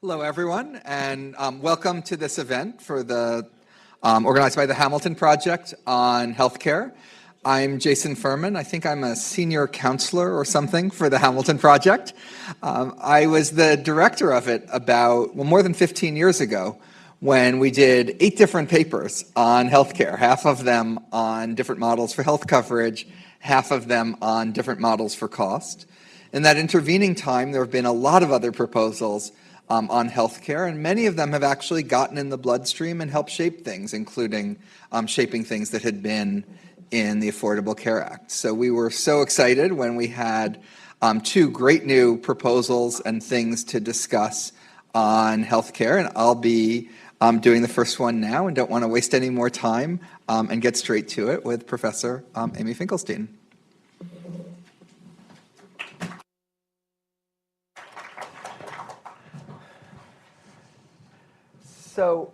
Hello, everyone, and welcome to this event for the organized by the Hamilton Project on healthcare. I'm Jason Furman. I think I'm a senior counselor or something for the Hamilton Project. I was the director of it about, more than 15 years ago when we did 8 different papers on healthcare, half of them on different models for health coverage, half of them on different models for cost. In that intervening time, there have been a lot of other proposals on healthcare, and many of them have actually gotten in the bloodstream and helped shape things, including shaping things that had been in the Affordable Care Act. So we were so excited when we had 2 great new proposals and things to discuss on healthcare, and I'll be doing the first one now and don't want to waste any more time and get straight to it with Professor Amy Finkelstein. So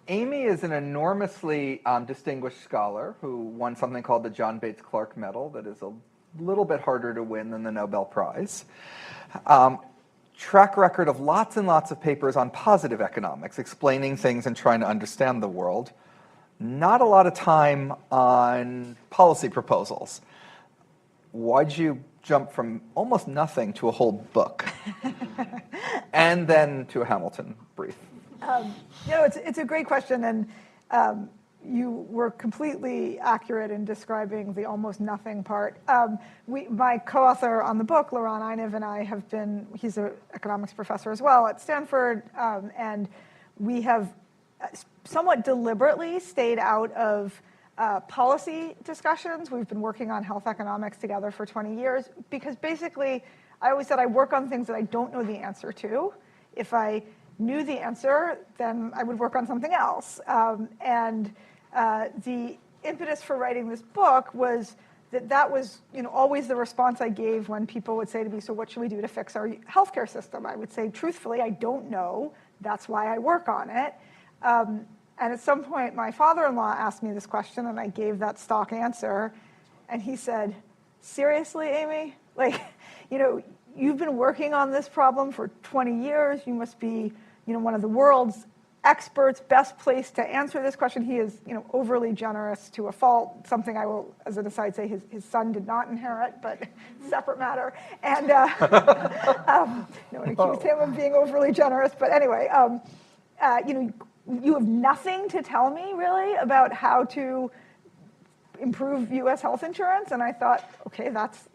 Amy is an enormously distinguished scholar who won something called the John Bates Clark Medal that is a little bit harder to win than the Nobel Prize. Track record of lots and lots of papers on positive economics, explaining things and trying to understand the world. Not a lot of time on policy proposals. Why'd you jump from almost nothing to a whole book? And then to a Hamilton brief? It's a great question, and you were completely accurate in describing the almost nothing part. My co-author on the book, Liran, Einav, and I have been, he's an economics professor as well at Stanford, and we have somewhat deliberately stayed out of policy discussions. We've been working on health economics together for 20 years because basically I always said I work on things that I don't know the answer to. If I knew the answer, then I would work on something else. The impetus for writing this book was that was always the response I gave when people would say to me, so what should we do to fix our healthcare system? I would say, truthfully, I don't know. That's why I work on it. And at some point, my father-in-law asked me this question, and I gave that stock answer. And he said, seriously, Amy? You've been working on this problem for 20 years. You must be, one of the world's experts, best placed to answer this question. He is, overly generous to a fault, something I will, as an aside, say his son did not inherit, but separate matter. And no one accused him of being overly generous. But anyway, you have nothing to tell me, really, about how to improve U.S. health insurance. And I thought, okay, let's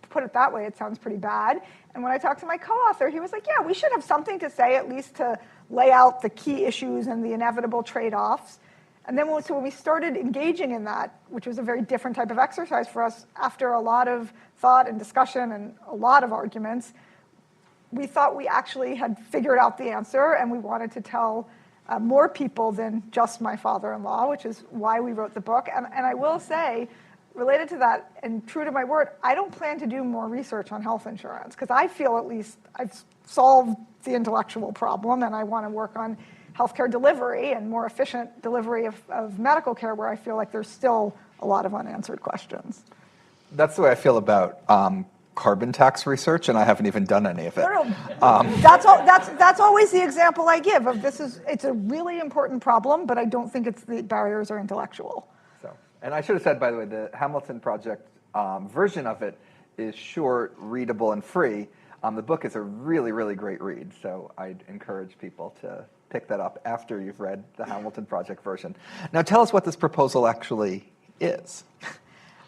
put it that way, it sounds pretty bad. And when I talked to my co-author, he was like, yeah, we should have something to say, at least to lay out the key issues and the inevitable trade-offs. And then when we started engaging in that, which was a very different type of exercise for us, after a lot of thought and discussion and a lot of arguments, we thought we actually had figured out the answer, and we wanted to tell more people than just my father-in-law, which is why we wrote the book. And I will say, related to that, and true to my word, I don't plan to do more research on health insurance, because I feel at least I've solved the intellectual problem, and I want to work on healthcare delivery and more efficient delivery of medical care, where I feel like there's still a lot of unanswered questions. That's the way I feel about carbon tax research, and I haven't even done any of it. No. That's always the example I give of it's a really important problem, but I don't think the barriers are intellectual. And I should have said, by the way, the Hamilton Project version of it is short, readable, and free. The book is a really, really great read, so I'd encourage people to pick that up after you've read the Hamilton Project version. Now tell us what this proposal actually is.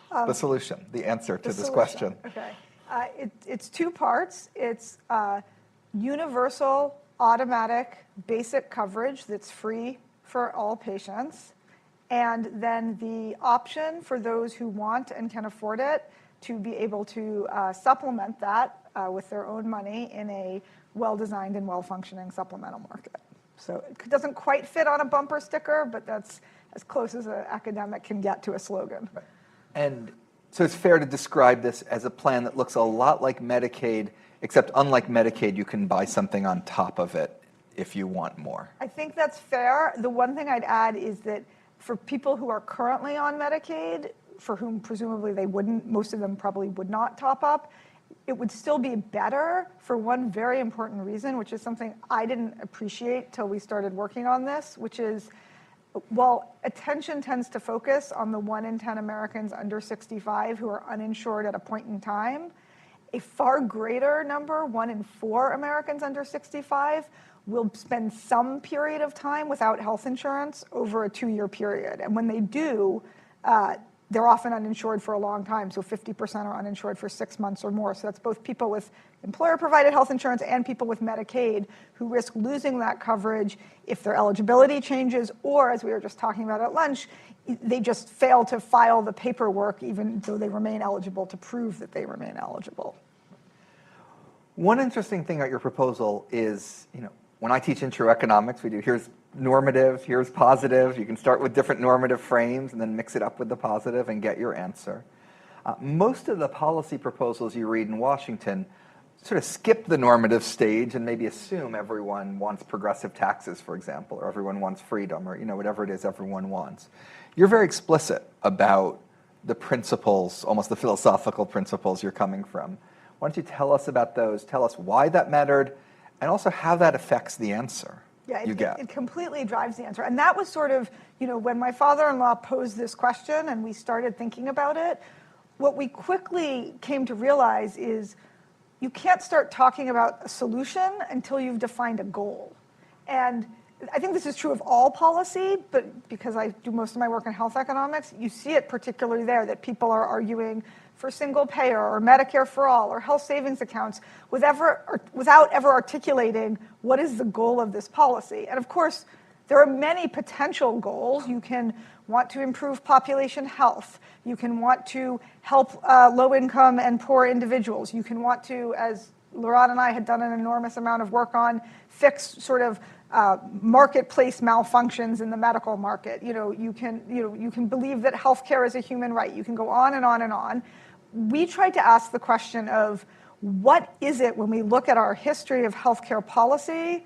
The solution, the answer to this question. Okay. It's 2 parts. It's universal, automatic, basic coverage that's free for all patients. And then the option for those who want and can afford it to be able to supplement that with their own money in a well-designed and well-functioning supplemental market. So it doesn't quite fit on a bumper sticker, but that's as close as an academic can get to a slogan. Right. And so it's fair to describe this as a plan that looks a lot like Medicaid, except unlike Medicaid, you can buy something on top of it if you want more. I think that's fair. The one thing I'd add is that for people who are currently on Medicaid, for whom presumably they wouldn't, most of them probably would not top up, it would still be better for one very important reason, which is something I didn't appreciate till we started working on this, which is, while attention tends to focus on the 1 in 10 Americans under 65 who are uninsured at a point in time, a far greater number, 1 in 4 Americans under 65, will spend some period of time without health insurance over a 2-year period. And when they do, they're often uninsured for a long time. So 50% are uninsured for 6 months or more. So that's both people with employer-provided health insurance and people with Medicaid who risk losing that coverage if their eligibility changes, or, as we were just talking about at lunch, they just fail to file the paperwork even though they remain eligible to prove that they remain eligible. One interesting thing about your proposal is, when I teach intro economics, we do here's normative, here's positive. You can start with different normative frames and then mix it up with the positive and get your answer. Most of the policy proposals you read in Washington sort of skip the normative stage and maybe assume everyone wants progressive taxes, for example, or everyone wants freedom, or whatever it is everyone wants. You're very explicit about the principles, almost the philosophical principles you're coming from. Why don't you tell us about those? Tell us why that mattered, and also how that affects the answer. Yeah, it completely drives the answer. And that was sort of, when my father-in-law posed this question and we started thinking about it, what we quickly came to realize is you can't start talking about a solution until you've defined a goal. And I think this is true of all policy, but because I do most of my work in health economics, you see it particularly there, that people are arguing for single payer or Medicare for all or health savings accounts without ever articulating what is the goal of this policy. And of course, there are many potential goals. You can want to improve population health. You can want to help low-income and poor individuals. You can want to, as Liran and I had done an enormous amount of work on, fix sort of marketplace malfunctions in the medical market. You can believe that healthcare is a human right. You can go on and on and on. We tried to ask the question of what is it when we look at our history of healthcare policy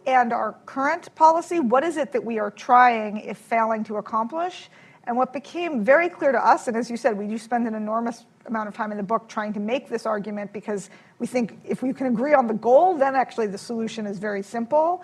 and our current policy, what is it that we are trying, if failing, to accomplish? And what became very clear to us, and as you said, we do spend an enormous amount of time in the book trying to make this argument because we think if we can agree on the goal, then actually the solution is very simple.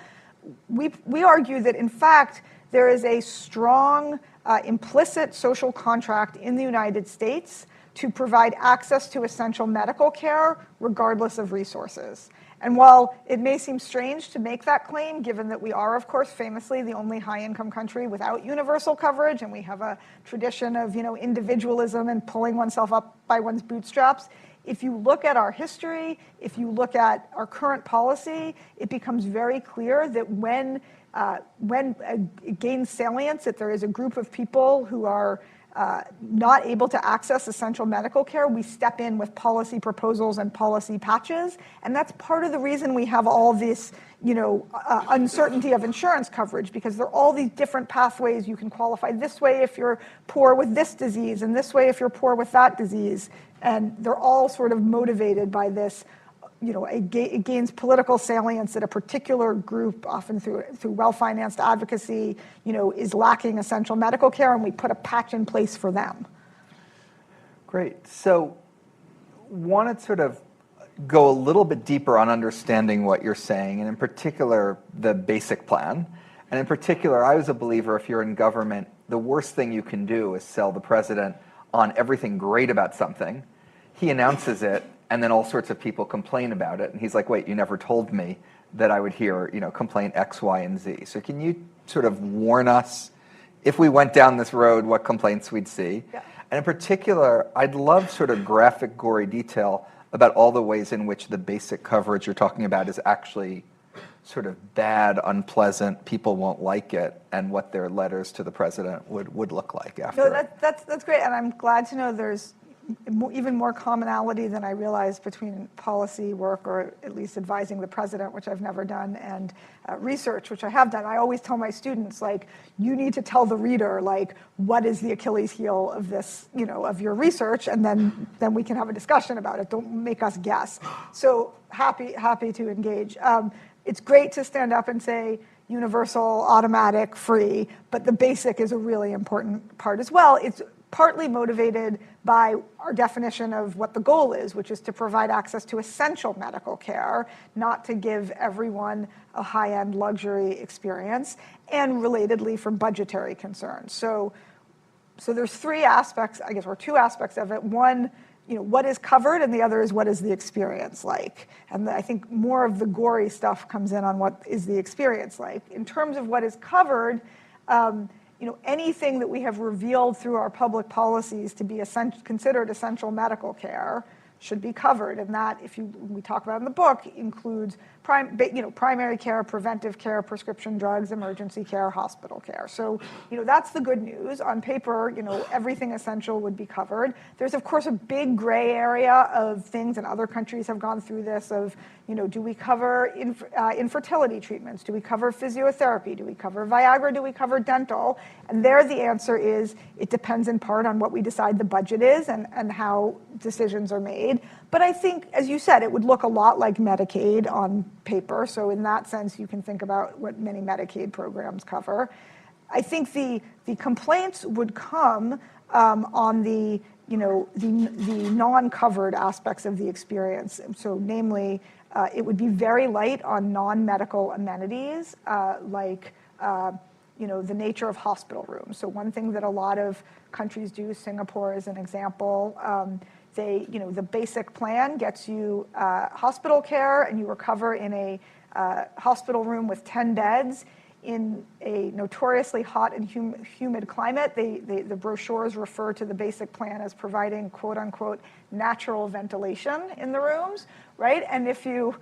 We argue that, in fact, there is a strong implicit social contract in the United States to provide access to essential medical care regardless of resources. And while it may seem strange to make that claim, given that we are, of course, famously the only high-income country without universal coverage, and we have a tradition of, individualism and pulling oneself up by one's bootstraps, if you look at our history, if you look at our current policy, it becomes very clear that when it gains salience, that there is a group of people who are not able to access essential medical care, we step in with policy proposals and policy patches. And that's part of the reason we have all this, uncertainty of insurance coverage, because there are all these different pathways. You can qualify this way if you're poor with this disease, and this way if you're poor with that disease. And they're all sort of motivated by this, it gains political salience that a particular group, often through well-financed advocacy, is lacking essential medical care, and we put a patch in place for them. Great. So want to sort of go a little bit deeper on understanding what you're saying, and in particular, the basic plan. And in particular, I was a believer, if you're in government, the worst thing you can do is sell the president on everything great about something. He announces it, and then all sorts of people complain about it. And he's like, wait, you never told me that I would hear, complaint X, Y, and Z. So can you sort of warn us, if we went down this road, what complaints we'd see? Yeah. And in particular, I'd love sort of graphic, gory detail about all the ways in which the basic coverage you're talking about is actually sort of bad, unpleasant, people won't like it, and what their letters to the president would look like after. No, that's great, and I'm glad to know there's even more commonality than I realized between policy work, or at least advising the president, which I've never done, and research, which I have done. I always tell my students, you need to tell the reader, what is the Achilles heel of this, of your research, and then we can have a discussion about it. Don't make us guess. So happy to engage. It's great to stand up and say universal, automatic, free, but the basic is a really important part as well. It's partly motivated by our definition of what the goal is, which is to provide access to essential medical care, not to give everyone a high-end luxury experience, and relatedly for budgetary concerns. So there's three aspects, I guess, or two aspects of it. One, what is covered, and the other is what is the experience like. And I think more of the gory stuff comes in on what is the experience like. In terms of what is covered, anything that we have revealed through our public policies to be considered essential medical care should be covered. And that, we talk about in the book, includes primary care, preventive care, prescription drugs, emergency care, hospital care. So, that's the good news. On paper, everything essential would be covered. There's, of course, a big gray area of things, and other countries have gone through this, of, do we cover infertility treatments? Do we cover physiotherapy? Do we cover Viagra? Do we cover dental? And there the answer is, it depends in part on what we decide the budget is and how decisions are made. But I think, as you said, it would look a lot like Medicaid on paper. So in that sense, you can think about what many Medicaid programs cover. I think the complaints would come on the non-covered aspects of the experience. So namely, it would be very light on non-medical amenities, like the nature of hospital rooms. So one thing that a lot of countries do, Singapore is an example, the basic plan gets you hospital care, and you recover in a hospital room with 10 beds in a notoriously hot and humid climate. The brochures refer to the basic plan as providing, quote unquote, natural ventilation in the rooms, right? And if you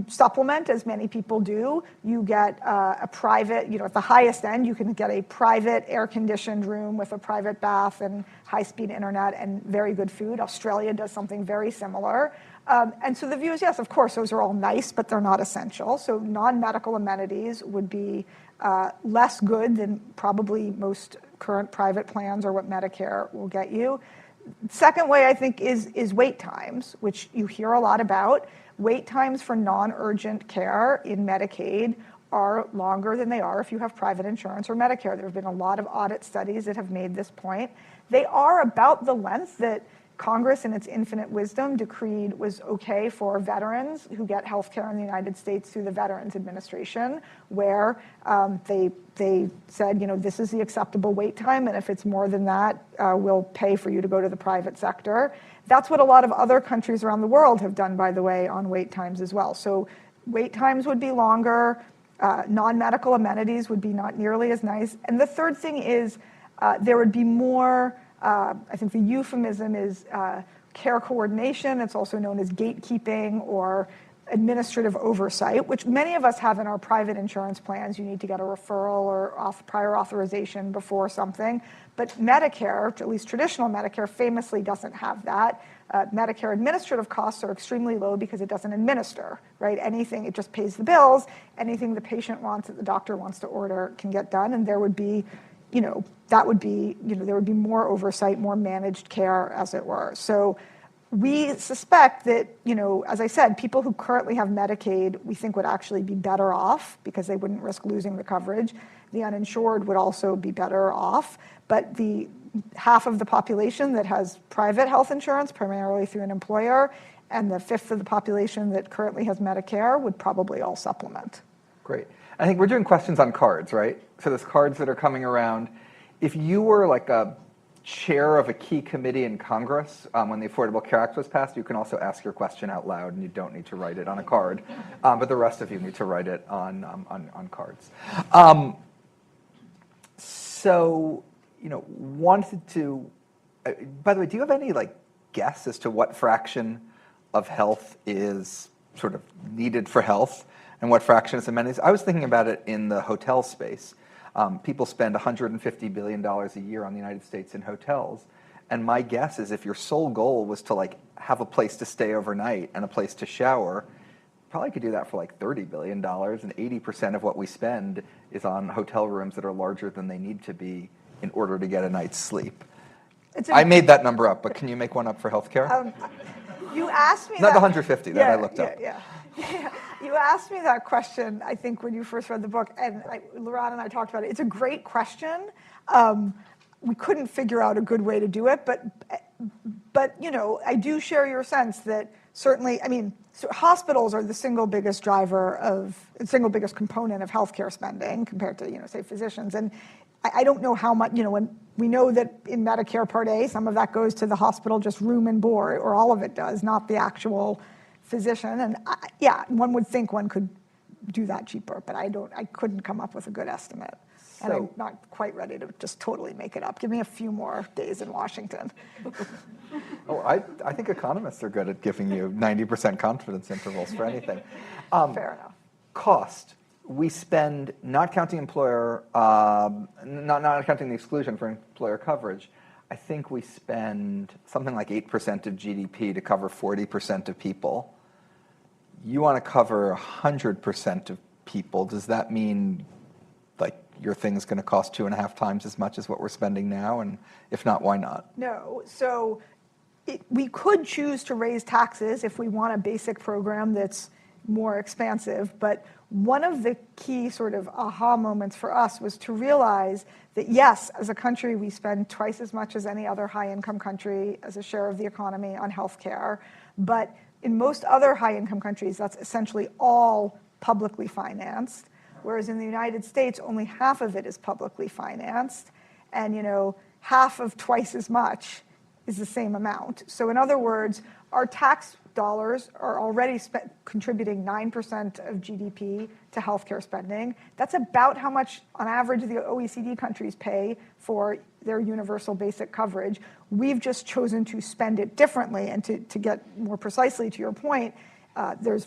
supplement, as many people do, you get a private, at the highest end, you can get a private air-conditioned room with a private bath and high-speed internet and very good food. Australia does something very similar. And so the view is, yes, of course, those are all nice, but they're not essential. So non-medical amenities would be less good than probably most current private plans or what Medicare will get you. Second way, I think, is wait times, which you hear a lot about. Wait times for non-urgent care in Medicaid are longer than they are if you have private insurance or Medicare. There have been a lot of audit studies that have made this point. They are about the length that Congress, in its infinite wisdom, decreed was okay for veterans who get health care in the United States through the Veterans Administration, where they said, this is the acceptable wait time, and if it's more than that, we'll pay for you to go to the private sector. That's what a lot of other countries around the world have done, by the way, on wait times as well. So wait times would be longer, non-medical amenities would be not nearly as nice. And the third thing is there would be more, I think the euphemism is care coordination. It's also known as gatekeeping or administrative oversight, which many of us have in our private insurance plans. You need to get a referral or prior authorization before something. But Medicare, at least traditional Medicare, famously doesn't have that. Medicare administrative costs are extremely low because it doesn't administer, right? Anything, it just pays the bills. Anything the patient wants, that the doctor wants to order, can get done. And there would be, there would be more oversight, more managed care, as it were. So we suspect that, as I said, people who currently have Medicaid, we think would actually be better off because they wouldn't risk losing the coverage. The uninsured would also be better off. But the half of the population that has private health insurance, primarily through an employer, and the fifth of the population that currently has Medicare would probably all supplement. Great. I think we're doing questions on cards, right? So there's cards that are coming around. If you were like a chair of a key committee in Congress when the Affordable Care Act was passed, you can also ask your question out loud, and you don't need to write it on a card. But the rest of you need to write it on cards. So, wanted to, by the way, do you have any guess as to what fraction of health is sort of needed for health and what fraction is amenities? I was thinking about it in the hotel space. People spend $150 billion a year on the United States in hotels. And my guess is if your sole goal was to have a place to stay overnight and a place to shower, probably could do that for $30 billion, and 80% of what we spend is on hotel rooms that are larger than they need to be in order to get a night's sleep. I made that number up, but can you make one up for healthcare? You asked me Not the 150 that I looked up. Yeah. You asked me that question, I think, when you first read the book, and Liran and I talked about it. It's a great question. we couldn't figure out a good way to do it, but you know, I do share your sense that certainly, I mean, so hospitals are the single biggest component of healthcare spending compared to, you know, say physicians. And I don't know how much, you know, when we know that in Medicare Part A, some of that goes to the hospital, just room and board, or all of it does, not the actual physician. And yeah, one would think one could do that cheaper, but I couldn't come up with a good estimate. And I'm not quite ready to just totally make it up. Give me a few more days in Washington. Oh, I think economists are good at giving you 90% confidence intervals for anything. Fair enough. Cost. We spend, not counting employer, not counting the exclusion for employer coverage, I think we spend something like 8% of GDP to cover 40% of people. You want to cover 100% of people. Does that mean like your thing's going to cost 2.5 times as much as what we're spending now? And if not, why not? No. So we could choose to raise taxes if we want a basic program that's more expansive. But one of the key sort of aha moments for us was to realize that, yes, as a country, we spend twice as much as any other high-income country as a share of the economy on healthcare. But in most other high-income countries, that's essentially all publicly financed. Whereas in the United States, only half of it is publicly financed, and, you know, half of twice as much is the same amount. So in other words, our tax dollars are already contributing 9% of GDP to healthcare spending. That's about how much, on average, the OECD countries pay for their universal basic coverage. We've just chosen to spend it differently, and to get more precisely to your point, there's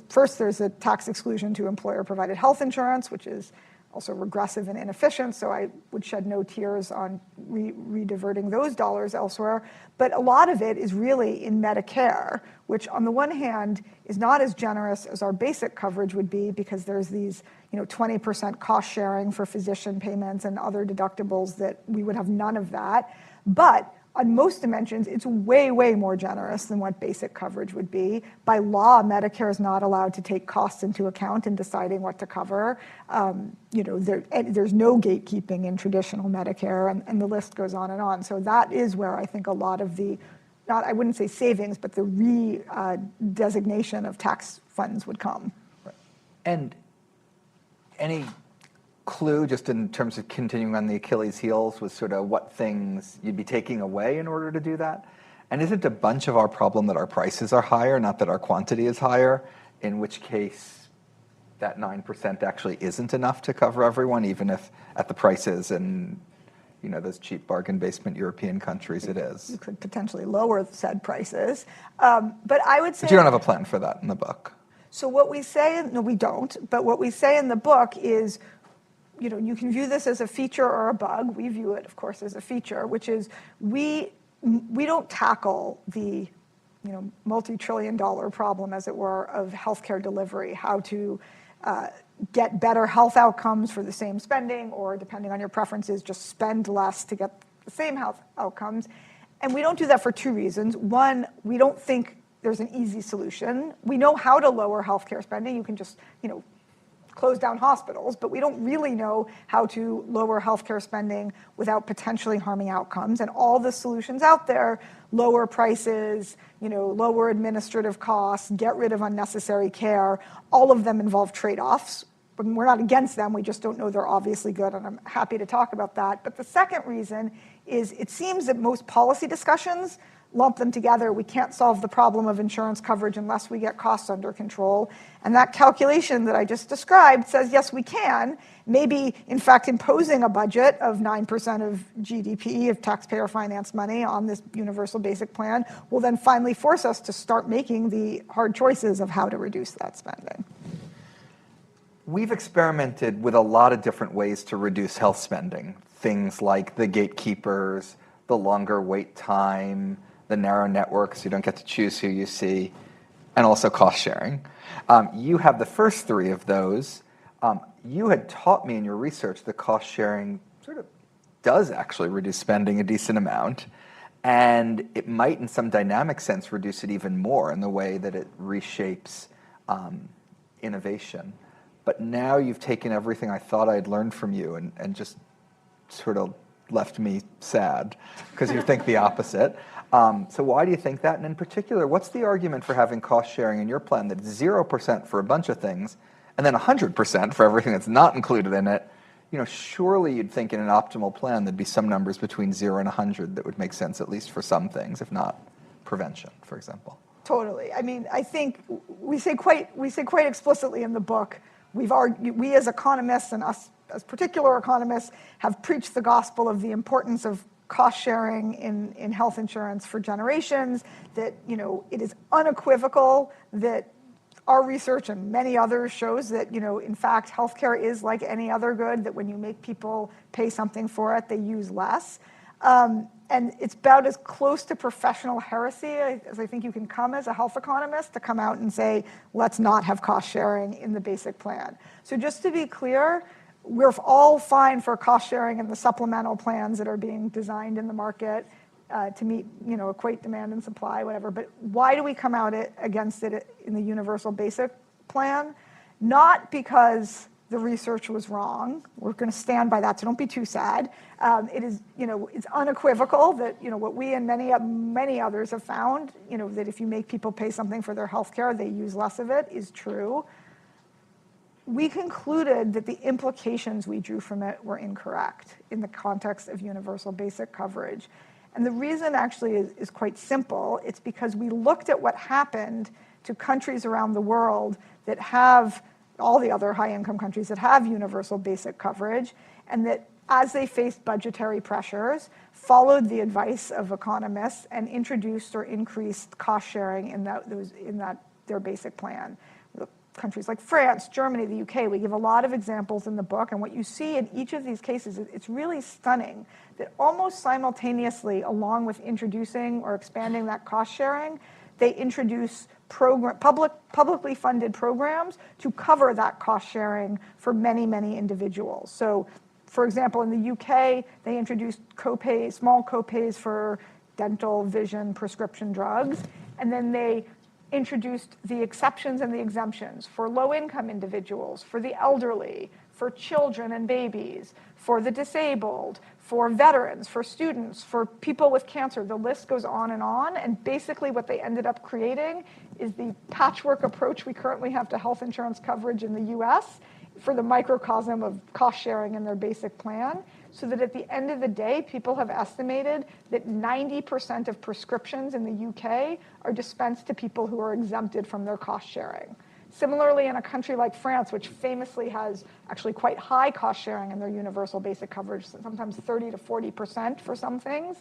a tax exclusion to employer-provided health insurance, which is also regressive and inefficient, so I would shed no tears on rediverting those dollars elsewhere. But a lot of it is really in Medicare, which on the one hand is not as generous as our basic coverage would be, because there's these, you know, 20% cost sharing for physician payments and other deductibles that we would have none of that. But on most dimensions, it's way, way more generous than what basic coverage would be. By law, Medicare is not allowed to take costs into account in deciding what to cover. You know, there's no gatekeeping in traditional Medicare, and the list goes on and on. So that is where I think a lot of the, I wouldn't say savings, but the redesignation of tax funds would come. Right. And any clue, just in terms of continuing on the Achilles heels, was sort of what things you'd be taking away in order to do that? And isn't a bunch of our problem that our prices are higher, not that our quantity is higher, in which case that 9% actually isn't enough to cover everyone, even if at the prices in, you know, those cheap bargain basement European countries it is? You could potentially lower said prices. But I would say— But you don't have a plan for that in the book. So what we say, no, we don't, but what we say in the book is, you know, you can view this as a feature or a bug. We view it, of course, as a feature, which is we don't tackle the, you know, multi-trillion-dollar problem, as it were, of healthcare delivery, how to get better health outcomes for the same spending, or depending on your preferences, just spend less to get the same health outcomes. And we don't do that for two reasons. One, we don't think there's an easy solution. We know how to lower healthcare spending. You can just, you know, close down hospitals, but we don't really know how to lower healthcare spending without potentially harming outcomes. And all the solutions out there, lower prices, you know, lower administrative costs, get rid of unnecessary care, all of them involve trade-offs. But we're not against them, we just don't know they're obviously good, and I'm happy to talk about that. But the second reason is it seems that most policy discussions lump them together. We can't solve the problem of insurance coverage unless we get costs under control. And that calculation that I just described says, yes, we can. Maybe, in fact, imposing a budget of 9% of GDP of taxpayer-financed money on this universal basic plan will then finally force us to start making the hard choices of how to reduce that spending. We've experimented with a lot of different ways to reduce health spending. Things like the gatekeepers, the longer wait time, the narrow networks, you don't get to choose who you see, and also cost sharing. You have the first three of those. You had taught me in your research that cost sharing sort of does actually reduce spending a decent amount, and it might in some dynamic sense reduce it even more in the way that it reshapes innovation. But now you've taken everything I thought I'd learned from you and just sort of left me sad, because you think the opposite. So why do you think that? And in particular, what's the argument for having cost sharing in your plan that's 0% for a bunch of things, and then 100% for everything that's not included in it? Surely you'd think in an optimal plan there'd be some numbers between 0 and 100 that would make sense, at least for some things, if not prevention, for example. Totally. I mean, I think we say quite explicitly in the book, we as economists and us as particular economists have preached the gospel of the importance of cost sharing in health insurance for generations, that it is unequivocal that our research and many others shows that, in fact, healthcare is like any other good, that when you make people pay something for it, they use less. And it's about as close to professional heresy as I think you can come as a health economist, to come out and say, let's not have cost sharing in the basic plan. So just to be clear, we're all fine for cost sharing in the supplemental plans that are being designed in the market to meet, equate demand and supply, whatever. But why do we come out against it in the universal basic plan? Not because the research was wrong. We're going to stand by that, so don't be too sad. It is, it's unequivocal that, what we and many others have found, that if you make people pay something for their health care, they use less of it, is true. We concluded that the implications we drew from it were incorrect in the context of universal basic coverage. And the reason actually is quite simple. It's because we looked at what happened to countries around the world that have, all the other high-income countries that have universal basic coverage, and that as they faced budgetary pressures, followed the advice of economists and introduced or increased cost sharing in their basic plan. Countries like France, Germany, the UK, we give a lot of examples in the book, and what you see in each of these cases, it's really stunning that almost simultaneously, along with introducing or expanding that cost sharing, they introduce publicly funded programs to cover that cost sharing for many, many individuals. So, for example, in the UK, they introduced small copays for dental, vision, prescription drugs, and then they introduced the exceptions and the exemptions for low-income individuals, for the elderly, for children and babies, for the disabled, for veterans, for students, for people with cancer. The list goes on, and basically what they ended up creating is the patchwork approach we currently have to health insurance coverage in the US for the microcosm of cost sharing in their basic plan, so that at the end of the day, people have estimated that 90% of prescriptions in the UK are dispensed to people who are exempted from their cost sharing. Similarly, in a country like France, which famously has actually quite high cost sharing in their universal basic coverage, sometimes 30 to 40% for some things,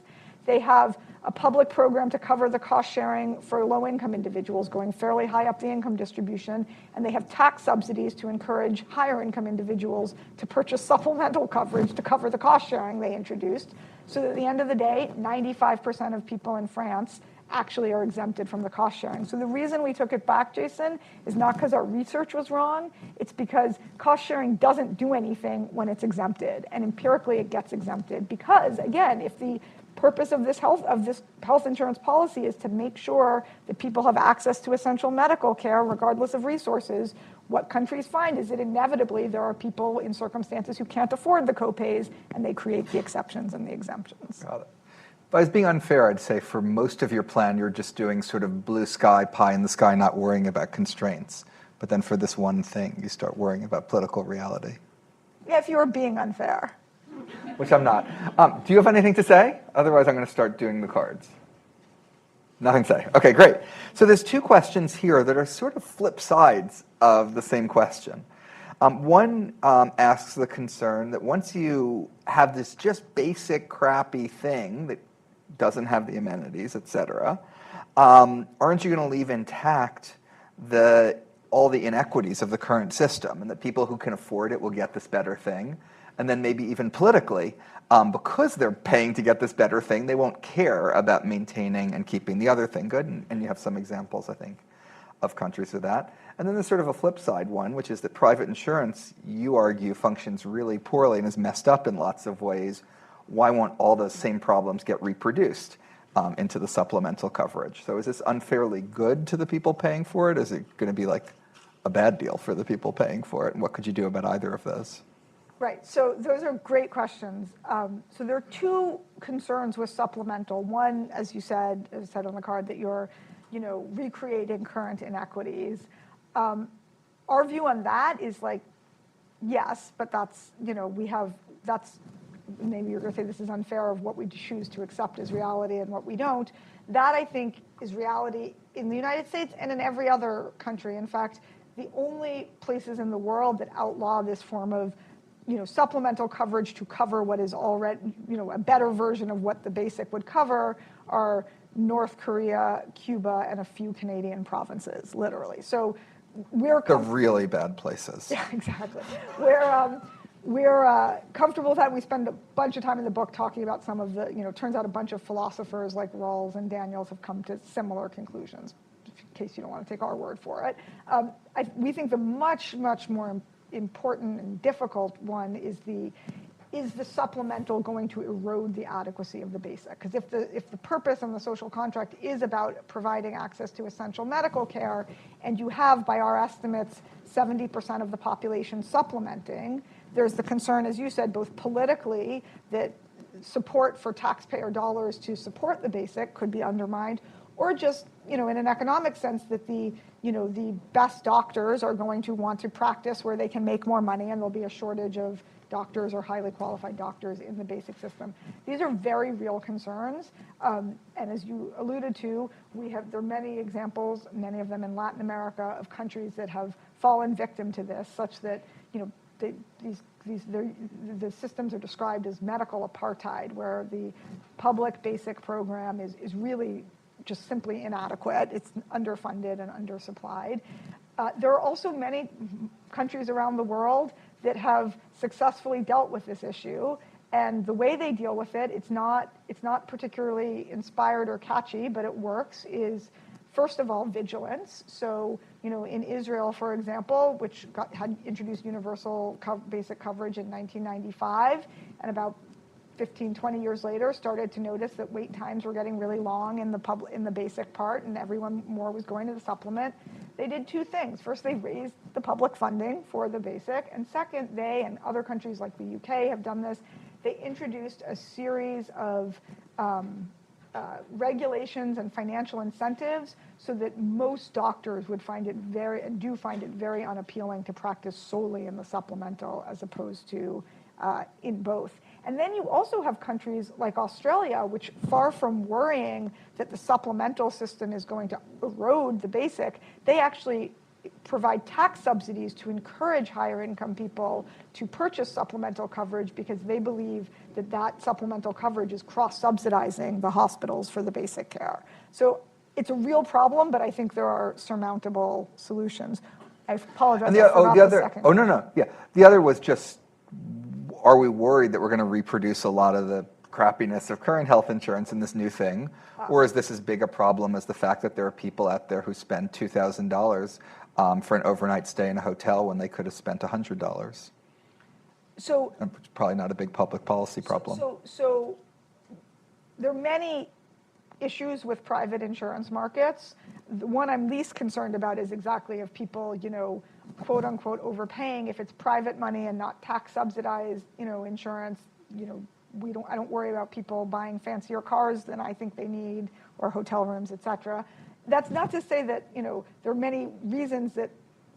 they have a public program to cover the cost sharing for low-income individuals going fairly high up the income distribution, and they have tax subsidies to encourage higher-income individuals to purchase supplemental coverage to cover the cost sharing they introduced, so that at the end of the day, 95% of people in France actually are exempted from the cost sharing. So the reason we took it back, Jason, is not because our research was wrong. It's because cost sharing doesn't do anything when it's exempted, and empirically it gets exempted because, again, if the purpose of this health insurance policy is to make sure that people have access to essential medical care regardless of resources, what countries find is that inevitably there are people in circumstances who can't afford the copays, and they create the exceptions and the exemptions. Got it. If I was being unfair, I'd say for most of your plan, you're just doing sort of blue sky, pie in the sky, not worrying about constraints. But then for this one thing, you start worrying about political reality. Yeah, if you were being unfair. Which I'm not. Do you have anything to say? Otherwise, I'm going to start doing the cards. Nothing to say. Okay, great. So there's two questions here that are sort of flip sides of the same question. One asks the concern that once you have this just basic crappy thing that doesn't have the amenities, et cetera, aren't you going to leave intact all the inequities of the current system, and that people who can afford it will get this better thing? And then maybe even politically, because they're paying to get this better thing, they won't care about maintaining and keeping the other thing good. And you have some examples, I think, of countries with that. And then there's sort of a flip side one, which is that private insurance, you argue, functions really poorly and is messed up in lots of ways. Why won't all those same problems get reproduced into the supplemental coverage? So is this unfairly good to the people paying for it? Is it going to be like a bad deal for the people paying for it? And what could you do about either of those? Right, so those are great questions. So there are two concerns with supplemental. One, as you said, as said on the card, that you're, recreating current inequities. Our view on that is like, yes, but that's, that's, maybe you're going to say this is unfair of what we choose to accept as reality and what we don't. That, I think, is reality in the United States and in every other country. In fact, the only places in the world that outlaw this form of supplemental coverage to cover what is already, a better version of what the basic would cover are North Korea, Cuba, and a few Canadian provinces, literally. So we're the really bad places. Yeah, exactly. We're comfortable with that. We spend a bunch of time in the book talking about some of the, turns out a bunch of philosophers like Rawls and Daniels have come to similar conclusions, in case you don't want to take our word for it. We think the much, much more important and difficult one is the supplemental going to erode the adequacy of the basic? Because if the purpose and the social contract is about providing access to essential medical care, and you have, by our estimates, 70% of the population supplementing, there's the concern, as you said, both politically, that support for taxpayer dollars to support the basic could be undermined, or just, in an economic sense, that the best doctors are going to want to practice where they can make more money, and there'll be a shortage of doctors or highly qualified doctors in the basic system. These are very real concerns, and as you alluded to, there are many examples, many of them in Latin America, of countries that have fallen victim to this, such that the systems are described as medical apartheid, where the public basic program is really just simply inadequate. It's underfunded and undersupplied. There are also many countries around the world that have successfully dealt with this issue, and the way they deal with it, it's not particularly inspired or catchy, but it works, is first of all vigilance. So in Israel, for example, which had introduced universal basic coverage in 1995, and about 15, 20 years later, started to notice that wait times were getting really long in the basic part, and everyone more was going to the supplement. They did two things. First, they raised the public funding for the basic, and second, they and other countries like the UK have done this. They introduced a series of regulations and financial incentives so that most doctors would find it very unappealing to practice solely in the supplemental as opposed to in both. And then you also have countries like Australia, which, far from worrying that the supplemental system is going to erode the basic, they actually provide tax subsidies to encourage higher income people to purchase supplemental coverage, because they believe that supplemental coverage is cross-subsidizing the hospitals for the basic care. So it's a real problem, but I think there are surmountable solutions. I apologize. And the other was just, are we worried that we're going to reproduce a lot of the crappiness of current health insurance in this new thing? Or is this as big a problem as the fact that there are people out there who spend $2,000 for an overnight stay in a hotel when they could have spent $100? So it's probably not a big public policy problem. So there are many issues with private insurance markets. The one I'm least concerned about is exactly if people, quote unquote, overpaying. If it's private money and not tax subsidized, insurance, I don't worry about people buying fancier cars than I think they need, or hotel rooms, et cetera. That's not to say that, there are many reasons that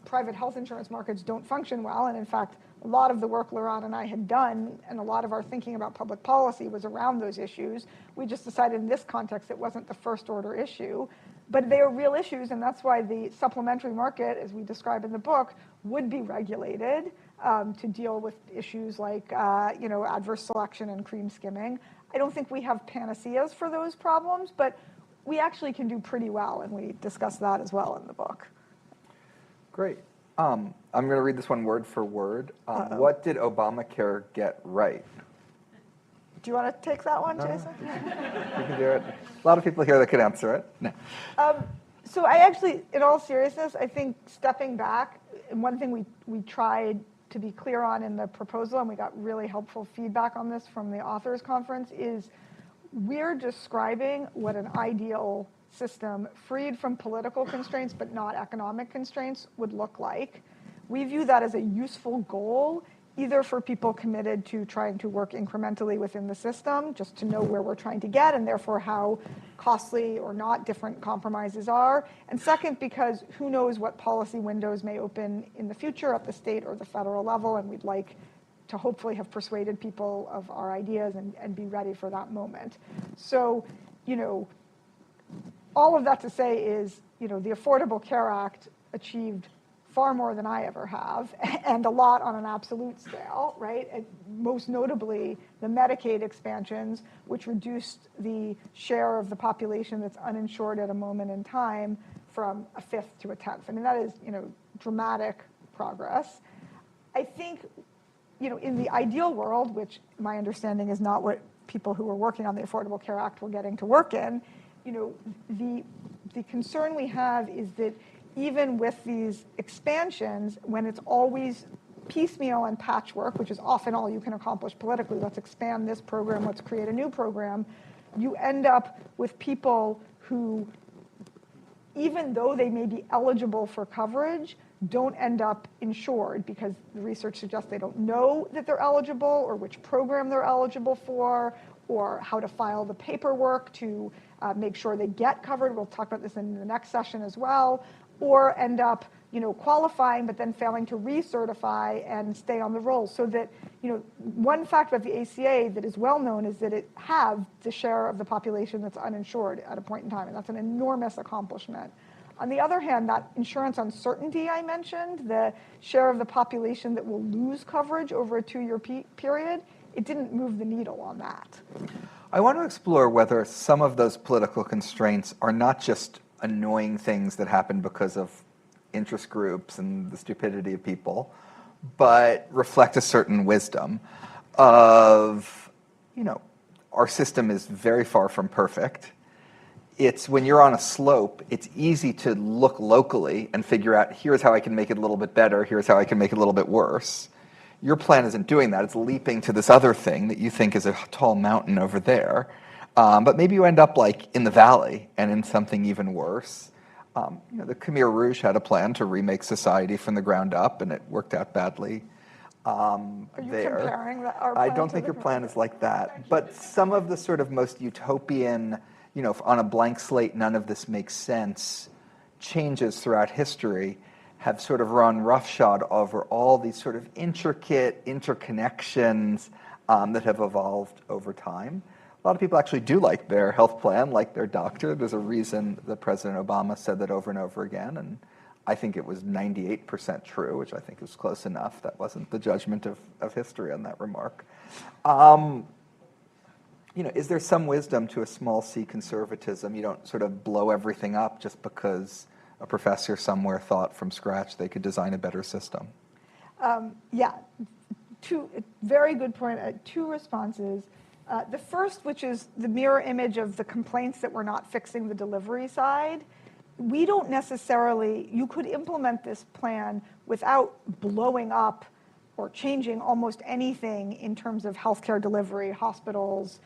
private health insurance markets don't function well. And in fact, a lot of the work Liran and I had done, and a lot of our thinking about public policy was around those issues. We just decided in this context it wasn't the first order issue. But they are real issues, and that's why the supplementary market, as we describe in the book, would be regulated to deal with issues like adverse selection and cream skimming. I don't think we have panaceas for those problems, but we actually can do pretty well, and we discuss that as well in the book. Great. I'm going to read this one word for word. What did Obamacare get right? Do you want to take that one, Jason? You can do it. A lot of people here that could answer it. No. So I actually, in all seriousness, I think stepping back, and one thing we tried to be clear on in the proposal, and we got really helpful feedback on this from the authors conference, is we're describing what an ideal system freed from political constraints but not economic constraints would look like. We view that as a useful goal, either for people committed to trying to work incrementally within the system, just to know where we're trying to get and therefore how costly or not different compromises are. And second, because who knows what policy windows may open in the future at the state or the federal level, and we'd like to hopefully have persuaded people of our ideas and be ready for that moment. So, all of that to say is, the Affordable Care Act achieved far more than I ever have, and a lot on an absolute scale, right? And most notably, the Medicaid expansions, which reduced the share of the population that's uninsured at a moment in time from a fifth to a tenth. I mean, that is, dramatic progress. I think, in the ideal world, which my understanding is not what people who were working on the Affordable Care Act were getting to work in, the concern we have is that even with these expansions, when it's always piecemeal and patchwork, which is often all you can accomplish politically, let's expand this program, let's create a new program, you end up with people who, even though they may be eligible for coverage, don't end up insured because the research suggests they don't know that they're eligible or which program they're eligible for or how to file the paperwork to make sure they get covered. We'll talk about this in the next session as well. Or end up, qualifying, but then failing to recertify and stay on the roll. So that, one fact about the ACA that is well known is that it halved the share of the population that's uninsured at a point in time, and that's an enormous accomplishment. On the other hand, that insurance uncertainty I mentioned, the share of the population that will lose coverage over a 2-year period, it didn't move the needle on that. I want to explore whether some of those political constraints are not just annoying things that happen because of interest groups and the stupidity of people, but reflect a certain wisdom of, our system is very far from perfect. It's when you're on a slope, it's easy to look locally and figure out, here's how I can make it a little bit better, here's how I can make it a little bit worse. Your plan isn't doing that. It's leaping to this other thing that you think is a tall mountain over there. But maybe you end up like in the valley and in something even worse. The Khmer Rouge had a plan to remake society from the ground up, and it worked out badly. Are you comparing our plan I don't think your plan is like that. But some of the sort of most utopian, on a blank slate, none of this makes sense, changes throughout history have sort of run roughshod over all these sort of intricate interconnections that have evolved over time. A lot of people actually do like their health plan, like their doctor. There's a reason that President Obama said that over and over again, and I think it was 98% true, which I think is close enough. That wasn't the judgment of history on that remark. Is there some wisdom to a small c conservatism? You don't sort of blow everything up just because a professor somewhere thought from scratch they could design a better system. Yeah, very good point. 2 responses. The first, which is the mirror image of the complaints that we're not fixing the delivery side. We don't necessarily, you could implement this plan without blowing up or changing almost anything in terms of healthcare delivery, hospitals,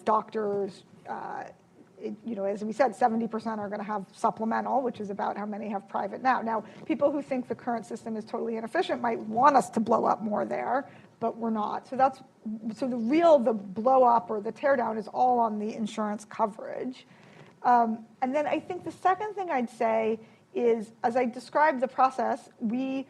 doctors. As we said, 70% are going to have supplemental, which is about how many have private now. Now, people who think the current system is totally inefficient might want us to blow up more there, but we're not. So the blow up or the tear down is all on the insurance coverage. And then I think the second thing I'd say is, as I described the process, we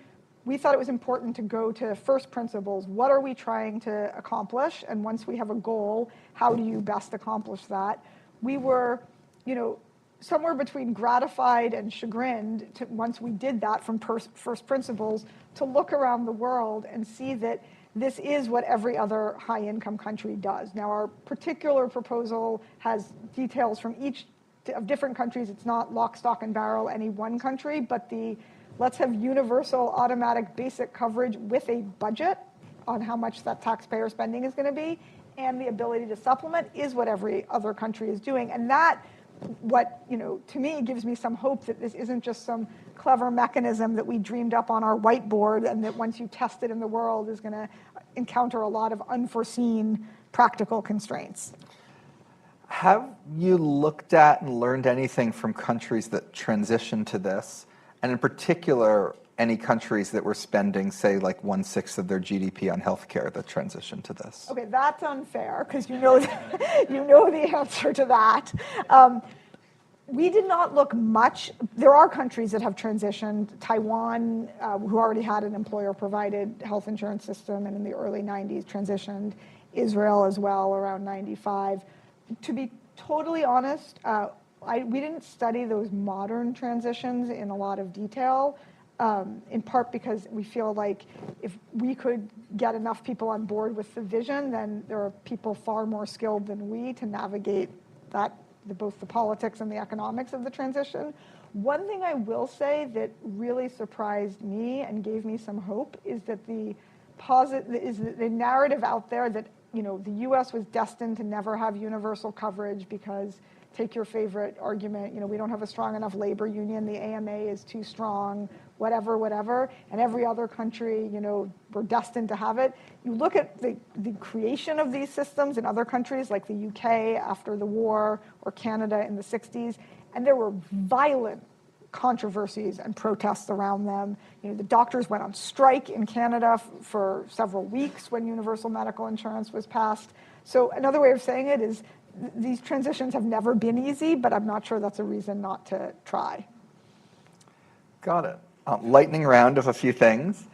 thought it was important to go to first principles. What are we trying to accomplish? And once we have a goal, how do you best accomplish that? We were, somewhere between gratified and chagrined once we did that from first principles to look around the world and see that this is what every other high-income country does. Now, our particular proposal has details from each of different countries. It's not lock, stock, and barrel any one country, but let's have universal automatic basic coverage with a budget on how much that taxpayer spending is going to be, and the ability to supplement is what every other country is doing. And that, to me, gives me some hope that this isn't just some clever mechanism that we dreamed up on our whiteboard and that once you test it in the world is going to encounter a lot of unforeseen practical constraints. Have you looked at and learned anything from countries that transition to this? And in particular, any countries that were spending, say, like 1/6 of their GDP on healthcare that transitioned to this? Okay, that's unfair because you know the answer to that. We did not look much. There are countries that have transitioned. Taiwan, who already had an employer-provided health insurance system and in the early 90s transitioned. Israel as well, around 95. To be totally honest, we didn't study those modern transitions in a lot of detail, in part because we feel like if we could get enough people on board with the vision, then there are people far more skilled than we to navigate that, both the politics and the economics of the transition. One thing I will say that really surprised me and gave me some hope is that the narrative out there that the U.S. was destined to never have universal coverage because, take your favorite argument, we don't have a strong enough labor union, the AMA is too strong, whatever, and every other country, we're destined to have it. You look at the creation of these systems in other countries like the UK after the war or Canada in the 60s, and there were violent controversies and protests around them. The doctors went on strike in Canada for several weeks when universal medical insurance was passed. So another way of saying it is these transitions have never been easy, but I'm not sure that's a reason not to try. Got it. Lightning round of a few things.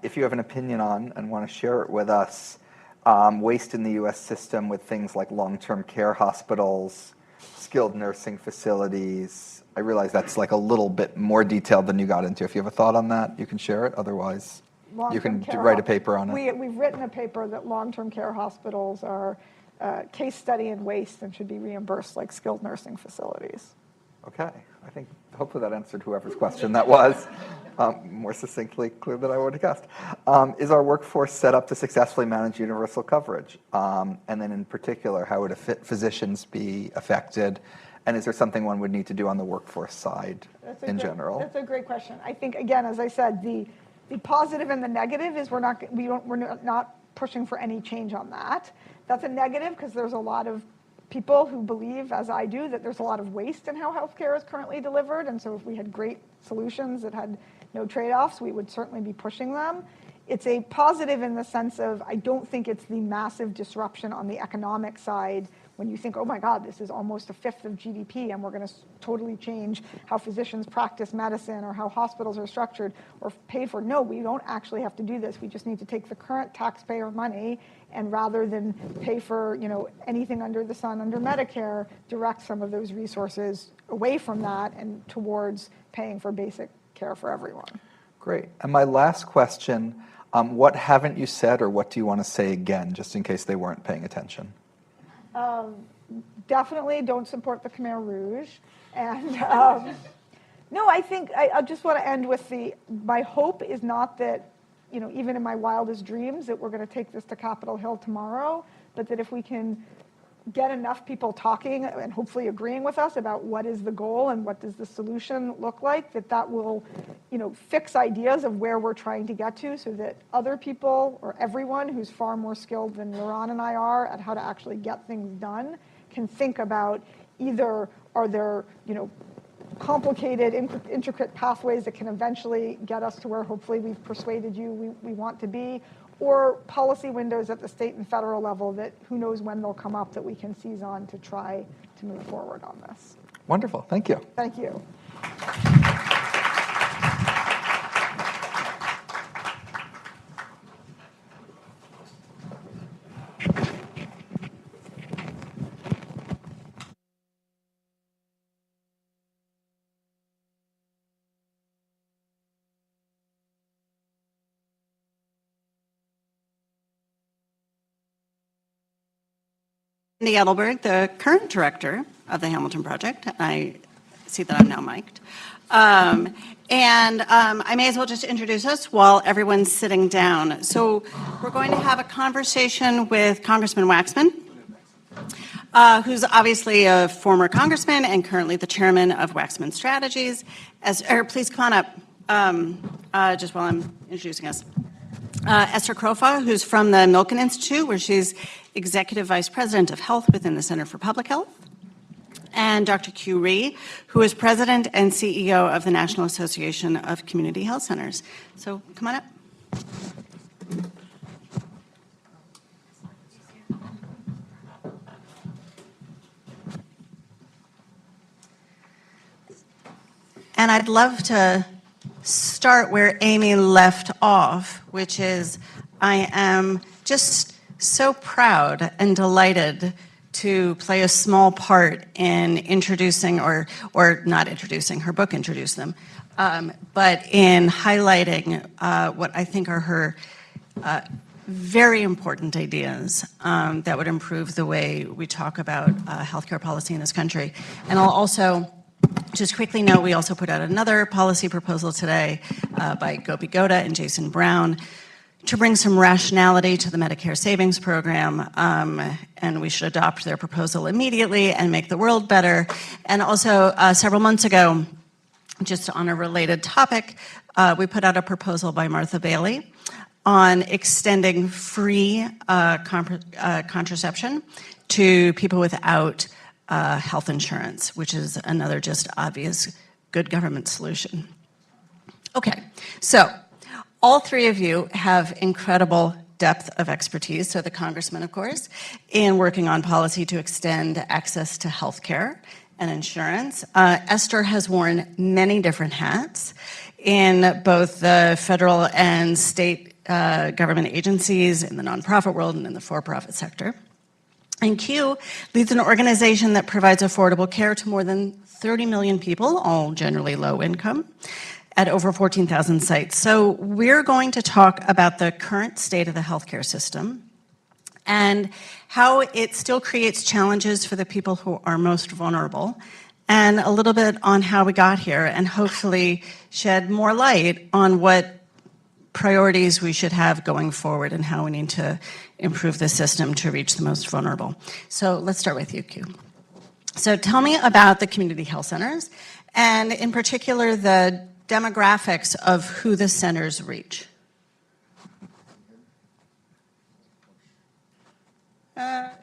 If you have an opinion on and want to share it with us, waste in the U.S. system with things like long-term care hospitals, skilled nursing facilities. I realize that's like a little bit more detailed than you got into. If you have a thought on that, you can share it. Otherwise, you can write a paper on it. We've written a paper that long-term care hospitals are case study in waste and should be reimbursed like skilled nursing facilities. Okay. I think hopefully that answered whoever's question that was. More succinctly, clear than I would have guessed. Is our workforce set up to successfully manage universal coverage? And then in particular, how would physicians be affected? And is there something one would need to do on the workforce side in general? That's a great question. I think, again, as I said, the positive and the negative is we're not pushing for any change on that. That's a negative because there's a lot of people who believe, as I do, that there's a lot of waste in how healthcare is currently delivered. And so if we had great solutions that had no trade-offs, we would certainly be pushing them. It's a positive in the sense of I don't think it's the massive disruption on the economic side when you think, oh my God, this is almost a fifth of GDP and we're going to totally change how physicians practice medicine or how hospitals are structured or paid for. No, we don't actually have to do this. We just need to take the current taxpayer money and rather than pay for anything under the sun under Medicare, direct some of those resources away from that and towards paying for basic care for everyone. Great. And my last question, what haven't you said or what do you want to say again, just in case they weren't paying attention? Definitely don't support the Khmer Rouge. And no, I think I just want to end with my hope is not that, even in my wildest dreams that we're going to take this to Capitol Hill tomorrow, but that if we can get enough people talking and hopefully agreeing with us about what is the goal and what does the solution look like, that will, fix ideas of where we're trying to get to so that other people or everyone who's far more skilled than Liran and I are at how to actually get things done can think about either are there, complicated, intricate pathways that can eventually get us to where hopefully we've persuaded you we want to be, or policy windows at the state and federal level that who knows when they'll come up that we can seize on to try to move forward on this. Wonderful. Thank you. Thank you. Cindy Edelberg, the current director of the Hamilton Project. I see that I'm now mic'd. I may as well just introduce us while everyone's sitting down. So we're going to have a conversation with Congressman Waxman, who's obviously a former congressman and currently the chairman of Waxman Strategies. Please come on up just while I'm introducing us. Esther Krofah, who's from the Milken Institute, where she's Executive Vice President of Health within the Center for Public Health. and Dr. Kyu Rhee, who is President and CEO of the National Association of Community Health Centers. So come on up. And I'd love to start where Amy left off, which is I am just so proud and delighted to play a small part in introducing, or not introducing, her book introduced them, but in highlighting what I think are her very important ideas that would improve the way we talk about healthcare policy in this country. And I'll also just quickly note, we also put out another policy proposal today by Gopi Goda and Jason Brown to bring some rationality to the Medicare Savings Program, and we should adopt their proposal immediately and make the world better. And also, several months ago, just on a related topic, we put out a proposal by Martha Bailey on extending free contraception to people without health insurance, which is another just obvious good government solution. Okay, so all three of you have incredible depth of expertise, so the congressman, of course, in working on policy to extend access to health care and insurance. Esther has worn many different hats in both the federal and state government agencies, in the nonprofit world, and in the for-profit sector. And Kyu leads an organization that provides affordable care to more than 30 million people, all generally low income, at over 14,000 sites. So we're going to talk about the current state of the healthcare system and how it still creates challenges for the people who are most vulnerable, and a little bit on how we got here, and hopefully shed more light on what priorities we should have going forward and how we need to improve the system to reach the most vulnerable. So let's start with you, Kyu. So tell me about the community health centers, and in particular, the demographics of who the centers reach. Here,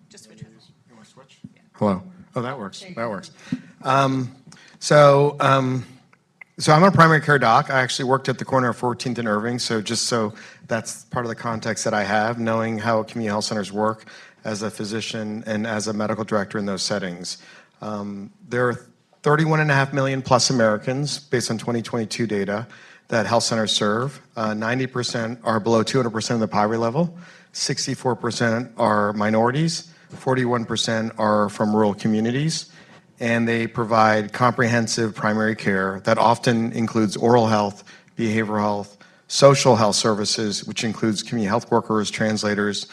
just switch. You want to switch? Yeah. Hello. Oh, that works. That works. So I'm a primary care doc. I actually worked at the corner of 14th and Irving, so that's part of the context that I have, knowing how community health centers work as a physician and as a medical director in those settings. There are 31.5 million plus Americans, based on 2022 data, that health centers serve. 90% are below 200% of the poverty level. 64% are minorities. 41% are from rural communities. And they provide comprehensive primary care that often includes oral health, behavioral health, social health services, which includes community health workers, translators,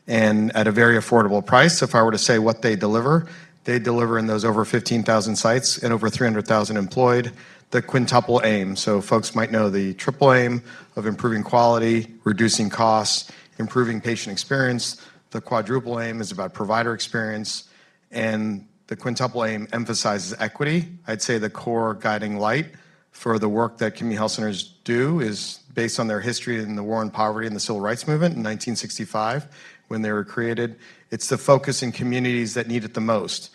and at a very affordable price. If I were to say what they deliver in those over 15,000 sites and over 300,000 employed, the quintuple aim. So folks might know the triple aim of improving quality, reducing costs, improving patient experience. The quadruple aim is about provider experience, and the quintuple aim emphasizes equity. I'd say the core guiding light for the work that community health centers do is based on their history in the war on poverty and the civil rights movement in 1965 when they were created. It's the focus in communities that need it the most,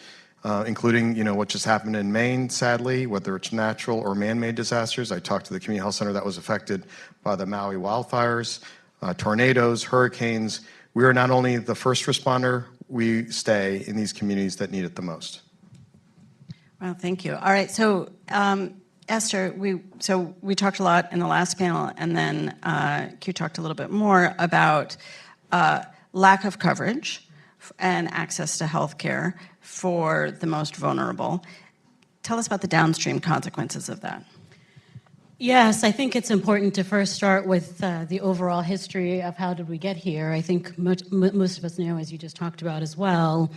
including what just happened in Maine, sadly, whether it's natural or man-made disasters. I talked to the community health center that was affected by the Maui wildfires, tornadoes, hurricanes. We are not only the first responder, we stay in these communities that need it the most. Well, thank you. All right, so Esther, we talked a lot in the last panel, and then Kyu talked a little bit more about lack of coverage and access to health care for the most vulnerable. Tell us about the downstream consequences of that. Yes, I think it's important to first start with the overall history of how did we get here. I think most of us know, as you just talked about as well,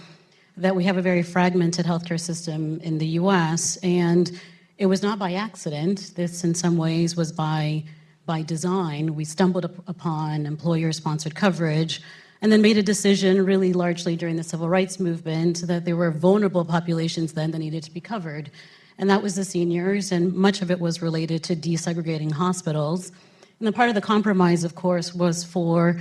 that we have a very fragmented healthcare system in the U.S., and it was not by accident. This, in some ways, was by design. We stumbled upon employer-sponsored coverage and then made a decision, really largely during the civil rights movement, that there were vulnerable populations then that needed to be covered. And that was the seniors, and much of it was related to desegregating hospitals And the part of the compromise, of course, was for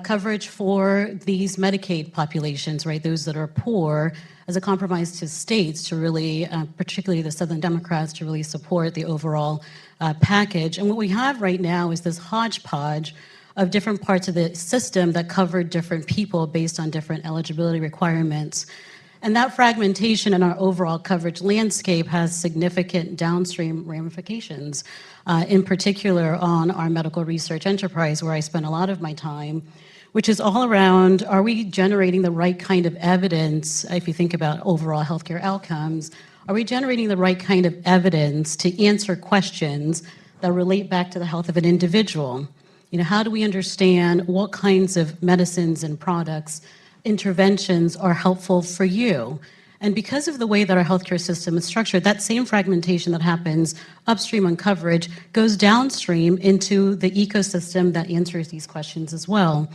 coverage for these Medicaid populations, right, those that are poor, as a compromise to states to really, particularly the Southern Democrats, to really support the overall package. And what we have right now is this hodgepodge of different parts of the system that cover different people based on different eligibility requirements. And that fragmentation in our overall coverage landscape has significant downstream ramifications, in particular on our medical research enterprise, where I spend a lot of my time, which is all around, are we generating the right kind of evidence, if you think about overall healthcare outcomes, are we generating the right kind of evidence to answer questions that relate back to the health of an individual? You know, how do we understand what kinds of medicines and products, interventions are helpful for you? And because of the way that our healthcare system is structured, that same fragmentation that happens upstream on coverage goes downstream into the ecosystem that answers these questions as well.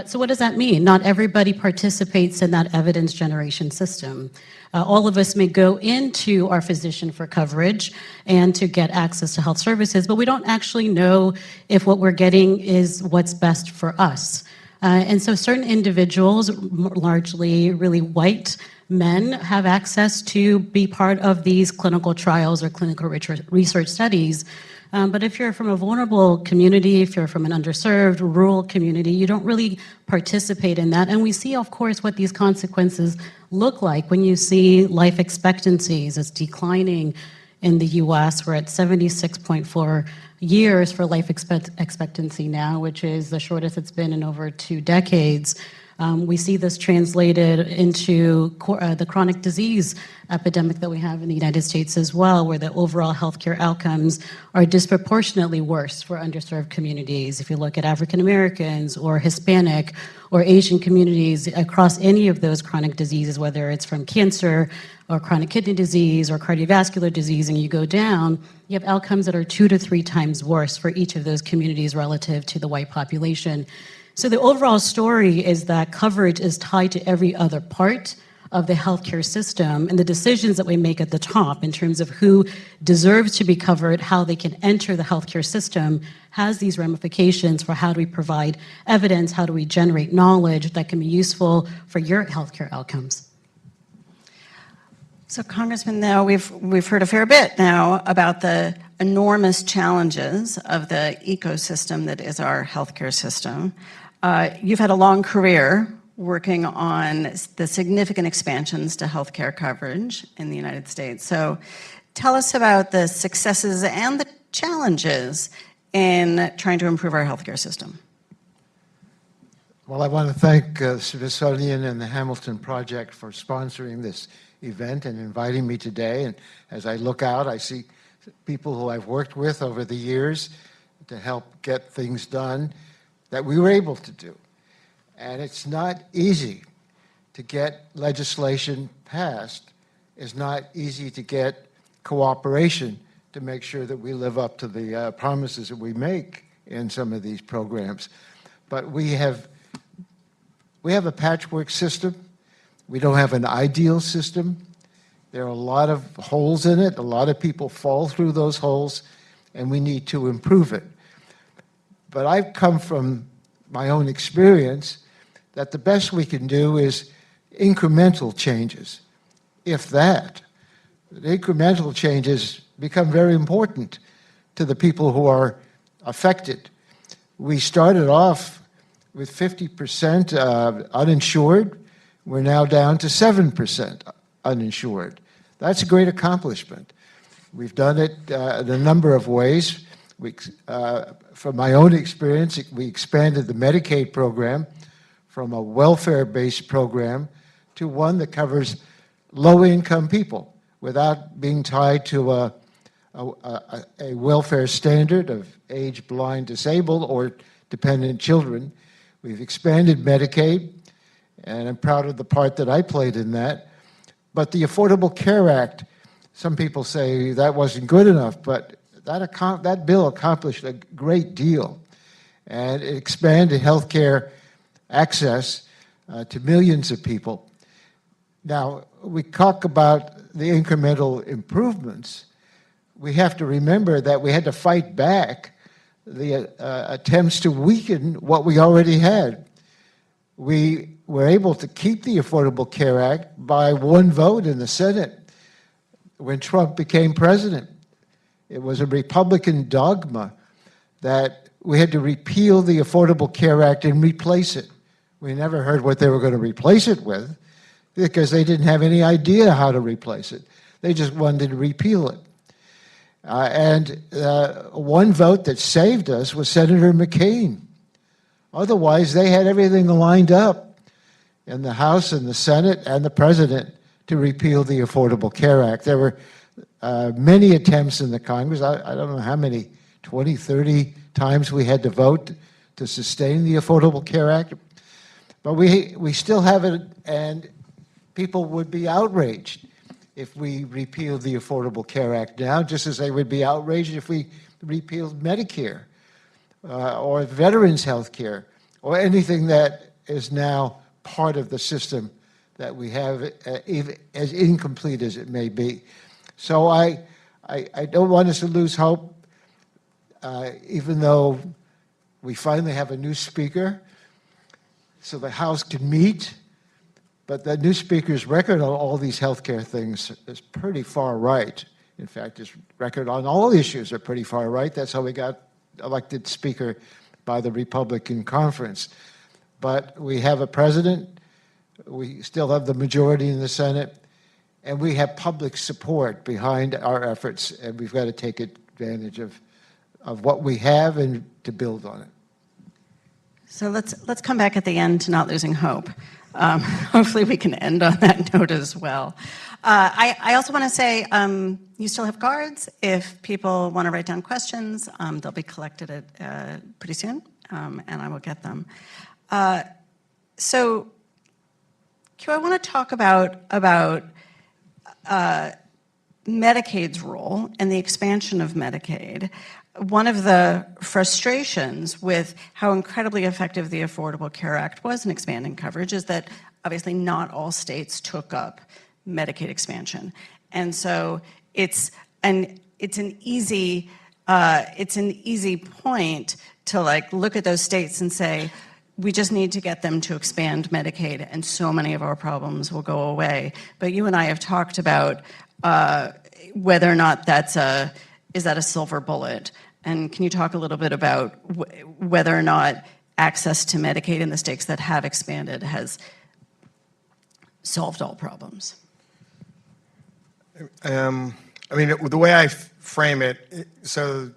So what does that mean? Not everybody participates in that evidence generation system. All of us may go into our physician for coverage and to get access to health services, but we don't actually know if what we're getting is what's best for us. And so certain individuals, largely really white men, have access to be part of these clinical trials or clinical research studies. But if you're from a vulnerable community, if you're from an underserved rural community, you don't really participate in that. And we see, of course, what these consequences look like when you see life expectancies as declining in the US. We're at 76.4 years for life expectancy now, which is the shortest it's been in over 2 decades. We see this translated into the chronic disease epidemic that we have in the United States as well, where the overall healthcare outcomes are disproportionately worse for underserved communities. If you look at African Americans or Hispanic or Asian communities across any of those chronic diseases, whether it's from cancer or chronic kidney disease or cardiovascular disease, and you go down, you have outcomes that are 2 to 3 times worse for each of those communities relative to the white population. So the overall story is that coverage is tied to every other part of the healthcare system, and the decisions that we make at the top in terms of who deserves to be covered, how they can enter the healthcare system, has these ramifications for how do we provide evidence, how do we generate knowledge that can be useful for your healthcare outcomes. So, Congressman, now we've heard a fair bit now about the enormous challenges of the ecosystem that is our healthcare system. You've had a long career working on the significant expansions to healthcare coverage in the United States. So tell us about the successes and the challenges in trying to improve our healthcare system. Well, I want to thank Smithsonian and the Hamilton Project for sponsoring this event and inviting me today. And as I look out, I see people who I've worked with over the years to help get things done that we were able to do. And it's not easy to get legislation passed. It's not easy to get cooperation to make sure that we live up to the promises that we make in some of these programs. But we have a patchwork system. We don't have an ideal system. There are a lot of holes in it. A lot of people fall through those holes, and we need to improve it. But I've come from my own experience that the best we can do is incremental changes, if that. The incremental changes become very important to the people who are affected. We started off with 50% uninsured. We're now down to 7% uninsured. That's a great accomplishment. We've done it in a number of ways. From my own experience, we expanded the Medicaid program from a welfare-based program to one that covers low-income people without being tied to a welfare standard of age, blind, disabled, or dependent children. We've expanded Medicaid, and I'm proud of the part that I played in that. But the Affordable Care Act, some people say that wasn't good enough, but that bill accomplished a great deal, and it expanded health care access to millions of people. Now, we talk about the incremental improvements. We have to remember that we had to fight back the attempts to weaken what we already had. We were able to keep the Affordable Care Act by one vote in the Senate when Trump became president. It was a Republican dogma that we had to repeal the Affordable Care Act and replace it. We never heard what they were going to replace it with because they didn't have any idea how to replace it. They just wanted to repeal it. One vote that saved us was Senator McCain. Otherwise, they had everything lined up in the House and the Senate and the President to repeal the Affordable Care Act. There were many attempts in the Congress. I don't know how many, 20, 30 times we had to vote to sustain the Affordable Care Act. But we still have it, and people would be outraged if we repealed the Affordable Care Act now, just as they would be outraged if we repealed Medicare or veterans' health care or anything that is now part of the system that we have, as incomplete as it may be. So I don't want us to lose hope, even though we finally have a new speaker, so the House can meet. But the new speaker's record on all these healthcare things is pretty far right. In fact, his record on all issues are pretty far right. That's how we got elected speaker by the Republican conference. But we have a president, we still have the majority in the Senate, and we have public support behind our efforts, and we've got to take advantage of what we have and to build on it. So let's come back at the end to not losing hope. Hopefully we can end on that note as well. I also want to say you still have cards. If people want to write down questions, they'll be collected pretty soon, and I will get them. So, Kyu, I want to talk about Medicaid's role and the expansion of Medicaid. One of the frustrations with how incredibly effective the Affordable Care Act was in expanding coverage is that obviously not all states took up Medicaid expansion. And so it's an easy point to look at those states and say, we just need to get them to expand Medicaid and so many of our problems will go away. But you and I have talked about whether or not is that a silver bullet? And can you talk a little bit about whether or not access to Medicaid in the states that have expanded has solved all problems? I mean, the way I frame it, so,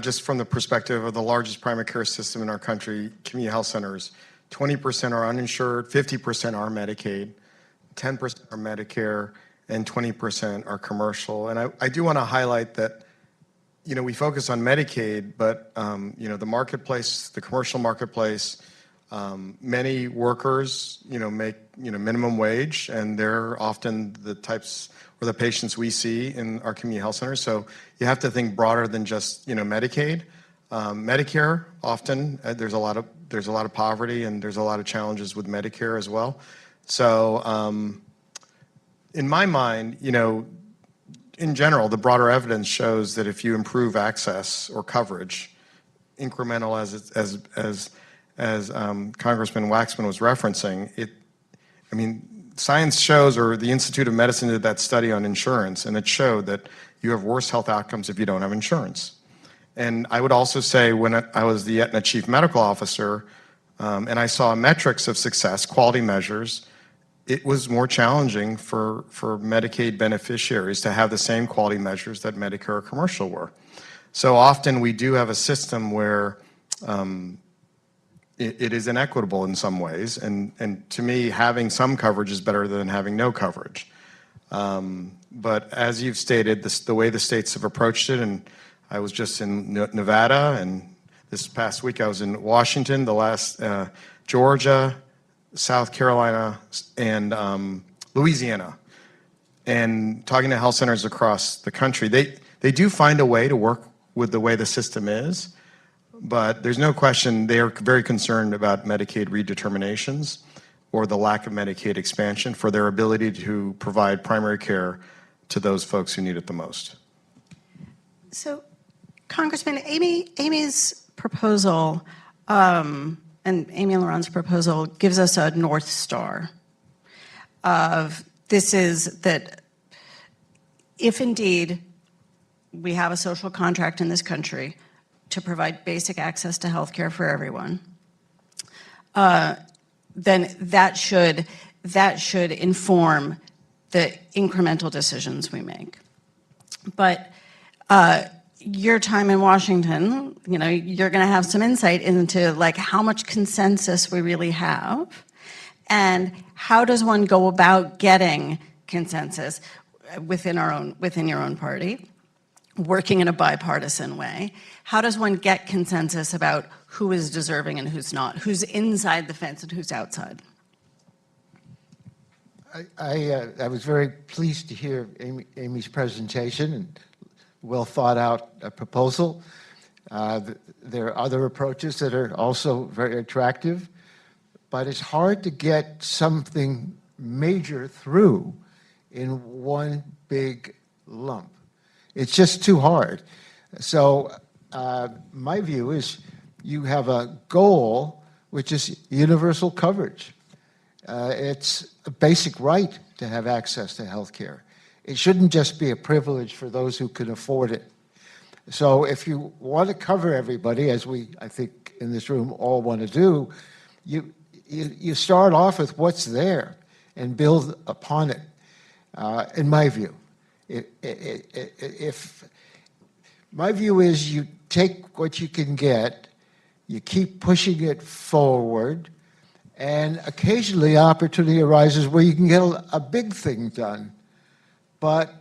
just from the perspective of the largest primary care system in our country, community health centers, 20% are uninsured, 50% are Medicaid, 10% are Medicare, and 20% are commercial. And I do want to highlight that, we focus on Medicaid, but, the marketplace, the commercial marketplace, many workers, make, minimum wage, and they're often the types or the patients we see in our community health centers. So you have to think broader than just, Medicaid. Medicare, often, there's a lot of poverty and there's a lot of challenges with Medicare as well. So in my mind, in general, the broader evidence shows that if you improve access or coverage, incremental as Congressman Waxman was referencing, science shows, or the Institute of Medicine did that study on insurance, and it showed that you have worse health outcomes if you don't have insurance. And I would also say, when I was the Aetna Chief Medical Officer, and I saw metrics of success, quality measures, it was more challenging for Medicaid beneficiaries to have the same quality measures that Medicare or commercial were. So often we do have a system where it is inequitable in some ways, and to me, having some coverage is better than having no coverage. But as you've stated, the way the states have approached it, and I was just in Nevada, and this past week I was in Washington, Georgia, South Carolina, and Louisiana, and talking to health centers across the country. They do find a way to work with the way the system is, but there's no question they are very concerned about Medicaid redeterminations or the lack of Medicaid expansion for their ability to provide primary care to those folks who need it the most. So, Congressman, Amy's proposal and Amy and Liran's proposal gives us a North Star of this is that if indeed we have a social contract in this country to provide basic access to health care for everyone, then that should inform the incremental decisions we make. But your time in Washington, you're going to have some insight into like how much consensus we really have, and how does one go about getting consensus within your own party, working in a bipartisan way. How does one get consensus about who is deserving and who's not, who's inside the fence and who's outside? I was very pleased to hear Amy's presentation and well thought out proposal. There are other approaches that are also very attractive, but it's hard to get something major through in one big lump. It's just too hard. So my view is you have a goal, which is universal coverage. It's a basic right to have access to health care. It shouldn't just be a privilege for those who can afford it. So if you want to cover everybody, as we, I think, in this room all want to do, you start off with what's there and build upon it, in my view. If my view is you take what you can get, you keep pushing it forward, and occasionally opportunity arises where you can get a big thing done. But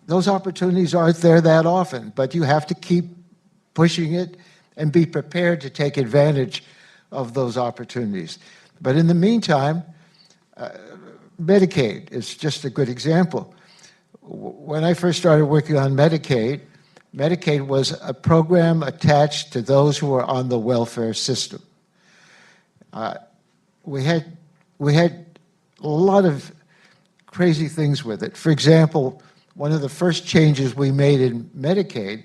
those opportunities aren't there that often, but you have to keep pushing it and be prepared to take advantage of those opportunities. But in the meantime, Medicaid is just a good example. When I first started working on Medicaid, Medicaid was a program attached to those who were on the welfare system. We had a lot of crazy things with it. For example, one of the first changes we made in Medicaid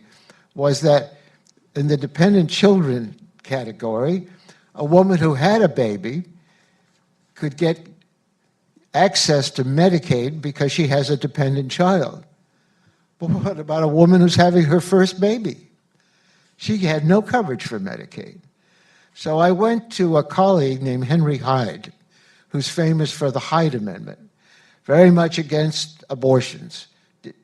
was that in the dependent children category, a woman who had a baby could get access to Medicaid because she has a dependent child. But what about a woman who's having her first baby? She had no coverage for Medicaid. So I went to a colleague named Henry Hyde, who's famous for the Hyde Amendment, very much against abortions.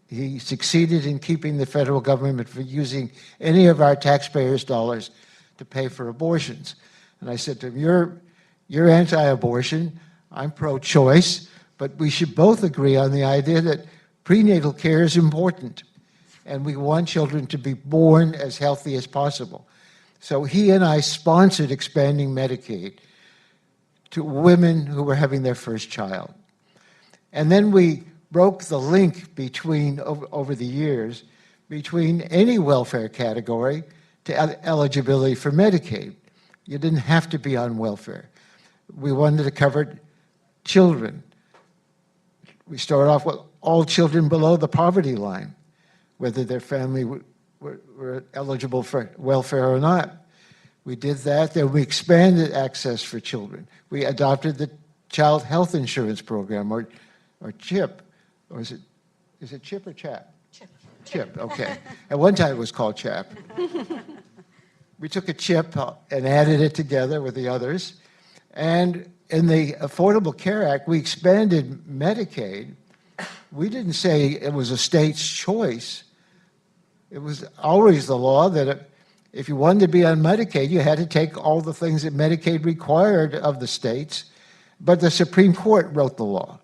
He succeeded in keeping the federal government from using any of our taxpayers' dollars to pay for abortions. And I said to him, you're anti-abortion, I'm pro-choice, but we should both agree on the idea that prenatal care is important, and we want children to be born as healthy as possible. So he and I sponsored expanding Medicaid to women who were having their first child. And then we broke the link between, over the years, between any welfare category to eligibility for Medicaid. You didn't have to be on welfare. We wanted to cover children. We started off with all children below the poverty line, whether their family were eligible for welfare or not. We did that, then we expanded access for children. We adopted the Child Health Insurance Program, or CHIP, or is it CHIP or CHAP? CHIP, okay. At one time it was called CHAP. We took a CHIP and added it together with the others. And in the Affordable Care Act, we expanded Medicaid. We didn't say it was a state's choice. It was always the law that if you wanted to be on Medicaid, you had to take all the things that Medicaid required of the states. But the Supreme Court wrote the law.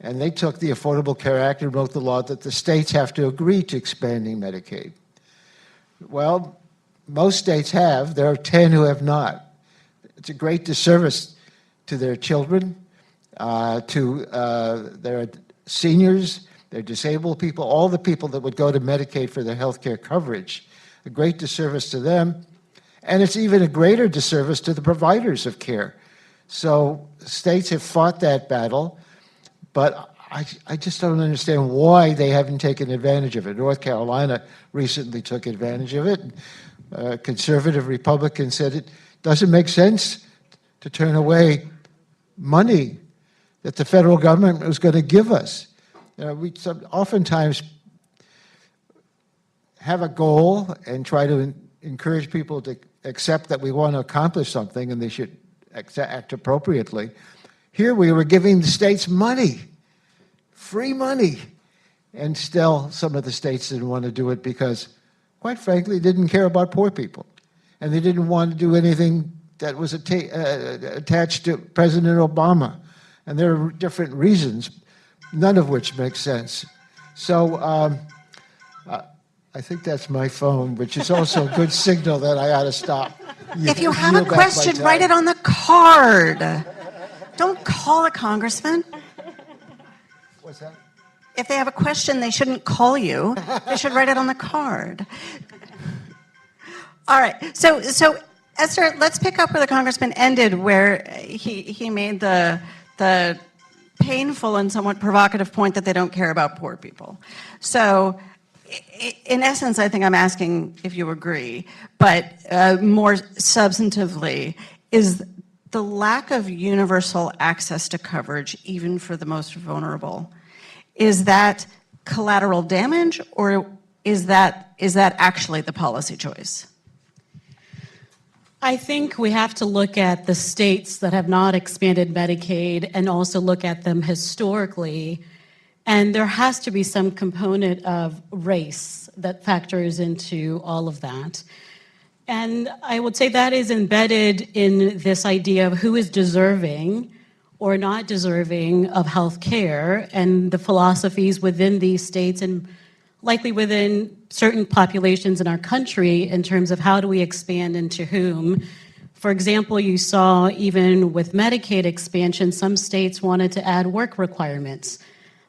And they took the Affordable Care Act and wrote the law that the states have to agree to expanding Medicaid. Well, most states have. There are 10 who have not. It's a great disservice to their children, to their seniors, their disabled people, all the people that would go to Medicaid for their health care coverage. A great disservice to them. And it's even a greater disservice to the providers of care. So states have fought that battle, but I just don't understand why they haven't taken advantage of it. North Carolina recently took advantage of it. conservative Republicans said it doesn't make sense to turn away money that the federal government was going to give us. We oftentimes have a goal and try to encourage people to accept that we want to accomplish something and they should act appropriately. Here we were giving the states money, free money, and still some of the states didn't want to do it because, quite frankly, they didn't care about poor people. And they didn't want to do anything that was attached to President Obama. And there are different reasons, none of which makes sense. So I think that's my phone, which is also a good signal that I ought to stop. If you have a question, write it on the card. Don't call a congressman. What's that? If they have a question, they shouldn't call you. They should write it on the card. All right. So Esther, let's pick up where the congressman ended, where he made the painful and somewhat provocative point that they don't care about poor people. So in essence, I think I'm asking if you agree, but more substantively, is the lack of universal access to coverage, even for the most vulnerable, is that collateral damage, or is that actually the policy choice? I think we have to look at the states that have not expanded Medicaid and also look at them historically. And there has to be some component of race that factors into all of that. And I would say that is embedded in this idea of who is deserving or not deserving of health care, and the philosophies within these states and likely within certain populations in our country in terms of how do we expand into whom. For example, you saw even with Medicaid expansion, some states wanted to add work requirements.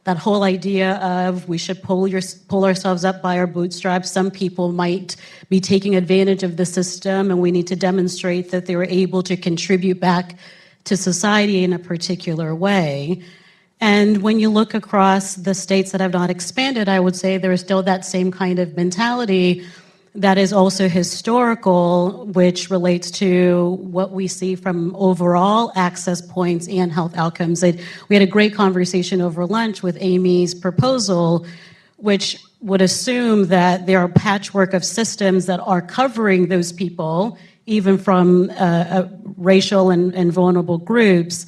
That whole idea of we should pull ourselves up by our bootstraps. Some people might be taking advantage of the system, and we need to demonstrate that they were able to contribute back to society in a particular way. And when you look across the states that have not expanded, I would say there is still that same kind of mentality that is also historical, which relates to what we see from overall access points and health outcomes. We had a great conversation over lunch with Amy's proposal, which would assume that there are a patchwork of systems that are covering those people, even from racial and vulnerable groups.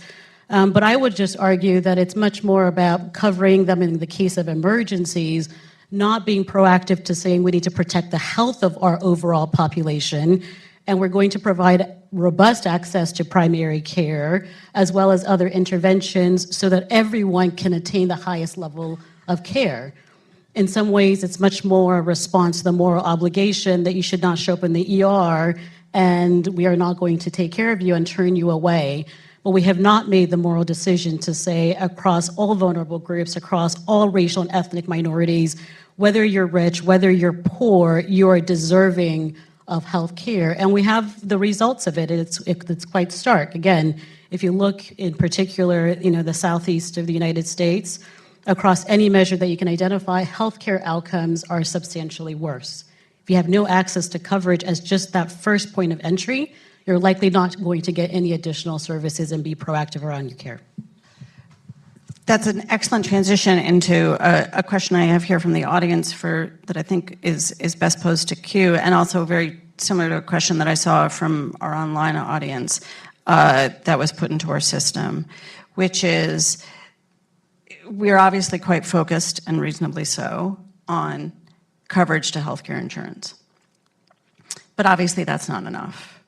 But I would just argue that it's much more about covering them in the case of emergencies, not being proactive to saying we need to protect the health of our overall population, and we're going to provide robust access to primary care as well as other interventions so that everyone can attain the highest level of care. In some ways, it's much more a response to the moral obligation that you should not show up in the ER and we are not going to take care of you and turn you away. But we have not made the moral decision to say across all vulnerable groups, across all racial and ethnic minorities, whether you're rich, whether you're poor, you are deserving of health care. And we have the results of it. It's quite stark. Again, if you look in particular, the southeast of the United States, across any measure that you can identify, healthcare outcomes are substantially worse. If you have no access to coverage as just that first point of entry, you're likely not going to get any additional services and be proactive around your care. That's an excellent transition into a question I have here from the audience that I think is best posed to Kyu, and also very similar to a question that I saw from our online audience that was put into our system, which is we're obviously quite focused, and reasonably so, on coverage to healthcare insurance. But obviously that's not enough.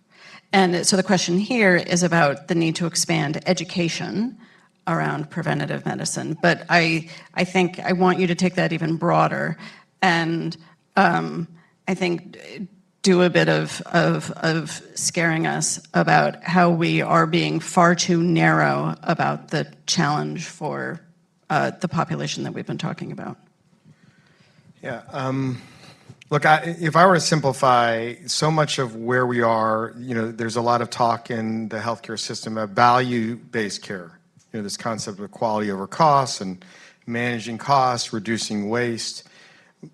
And so the question here is about the need to expand education around preventative medicine. But I think I want you to take that even broader and I think do a bit of scaring us about how we are being far too narrow about the challenge for the population that we've been talking about. Yeah. Look, if I were to simplify, so much of where we are, there's a lot of talk in the healthcare system about value-based care. This concept of quality over costs and managing costs, reducing waste.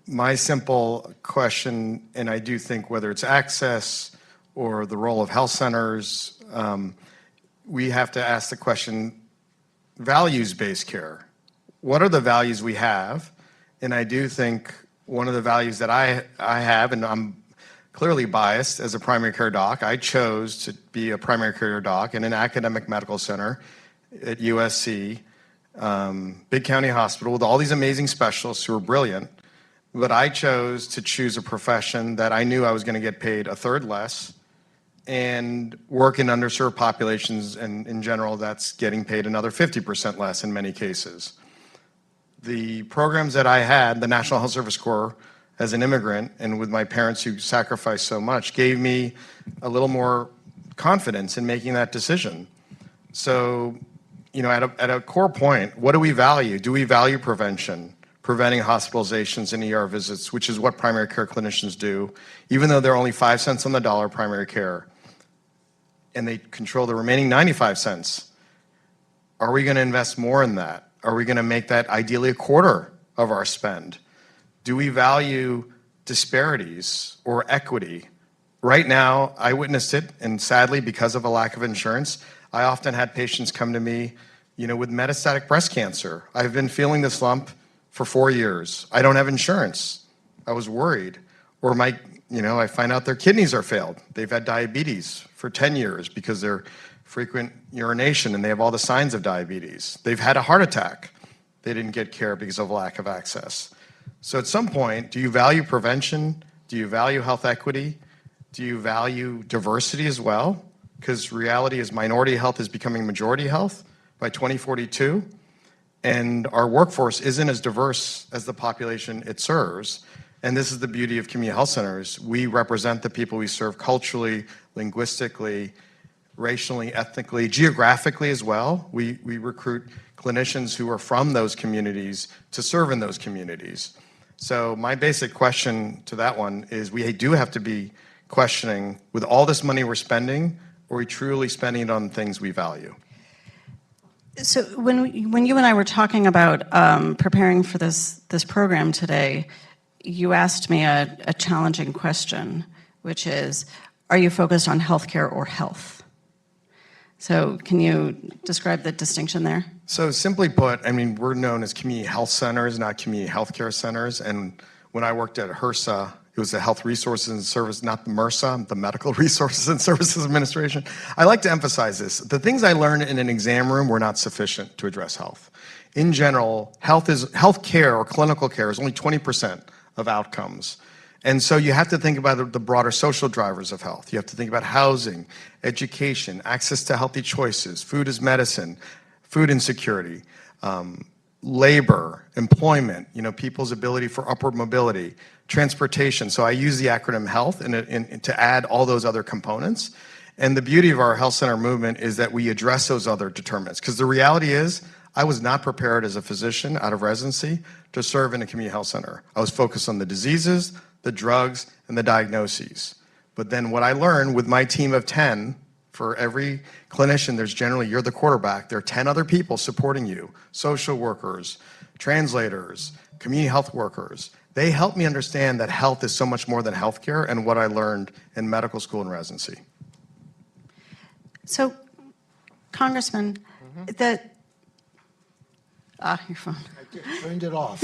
my simple question, and I do think whether it's access or the role of health centers, we have to ask the question, values-based care. What are the values we have? And I do think one of the values that I have, and I'm clearly biased as a primary care doc, I chose to be a primary care doc in an academic medical center at USC, big county hospital with all these amazing specialists who are brilliant. But I chose to choose a profession that I knew I was going to get paid a third less and work in underserved populations, and in general, that's getting paid another 50% less in many cases. The programs that I had, the National Health Service Corps, as an immigrant and with my parents who sacrificed so much, gave me a little more confidence in making that decision. So, you know, at a core point, what do we value? Do we value prevention? Preventing hospitalizations and ER visits, which is what primary care clinicians do, even though they're only 5 cents on the dollar primary care, and they control the remaining 95 cents. Are we going to invest more in that? Are we going to make that ideally a quarter of our spend? Do we value disparities or equity? Right now, I witnessed it, and sadly, because of a lack of insurance, I often had patients come to me, you know, with metastatic breast cancer. I've been feeling this lump for 4 years. I don't have insurance. I was worried. Or I find out their kidneys are failed. They've had diabetes for 10 years because they're frequent urination and they have all the signs of diabetes. They've had a heart attack. They didn't get care because of lack of access. So at some point, do you value prevention? Do you value health equity? Do you value diversity as well? Because reality is minority health is becoming majority health by 2042. And our workforce isn't as diverse as the population it serves. And this is the beauty of community health centers. We represent the people we serve culturally, linguistically, racially, ethnically, geographically as well. We recruit clinicians who are from those communities to serve in those communities. So my basic question to that one is we do have to be questioning, with all this money we're spending, are we truly spending it on things we value? So when you and I were talking about preparing for this program today, you asked me a challenging question, which is, are you focused on healthcare or health? So can you describe the distinction there? So simply put, I mean, we're known as community health centers, not community healthcare centers. And when I worked at HRSA, it was the Health Resources and Service, not the MRSA, the Medical Resources and Services Administration. I like to emphasize this. The things I learned in an exam room were not sufficient to address health. In general, health care or clinical care is only 20% of outcomes. And so you have to think about the broader social drivers of health. You have to think about housing, education, access to healthy choices, food as medicine, food insecurity, labor, employment, people's ability for upward mobility, transportation. So I use the acronym HEALTH to add all those other components. And the beauty of our health center movement is that we address those other determinants. Because the reality is, I was not prepared as a physician out of residency to serve in a community health center. I was focused on the diseases, the drugs, and the diagnoses. But then what I learned with my team of 10, for every clinician, you're the quarterback. There are 10 other people supporting you, social workers, translators, community health workers. They helped me understand that health is so much more than healthcare and what I learned in medical school and residency. So, Congressman, your phone. I just turned it off.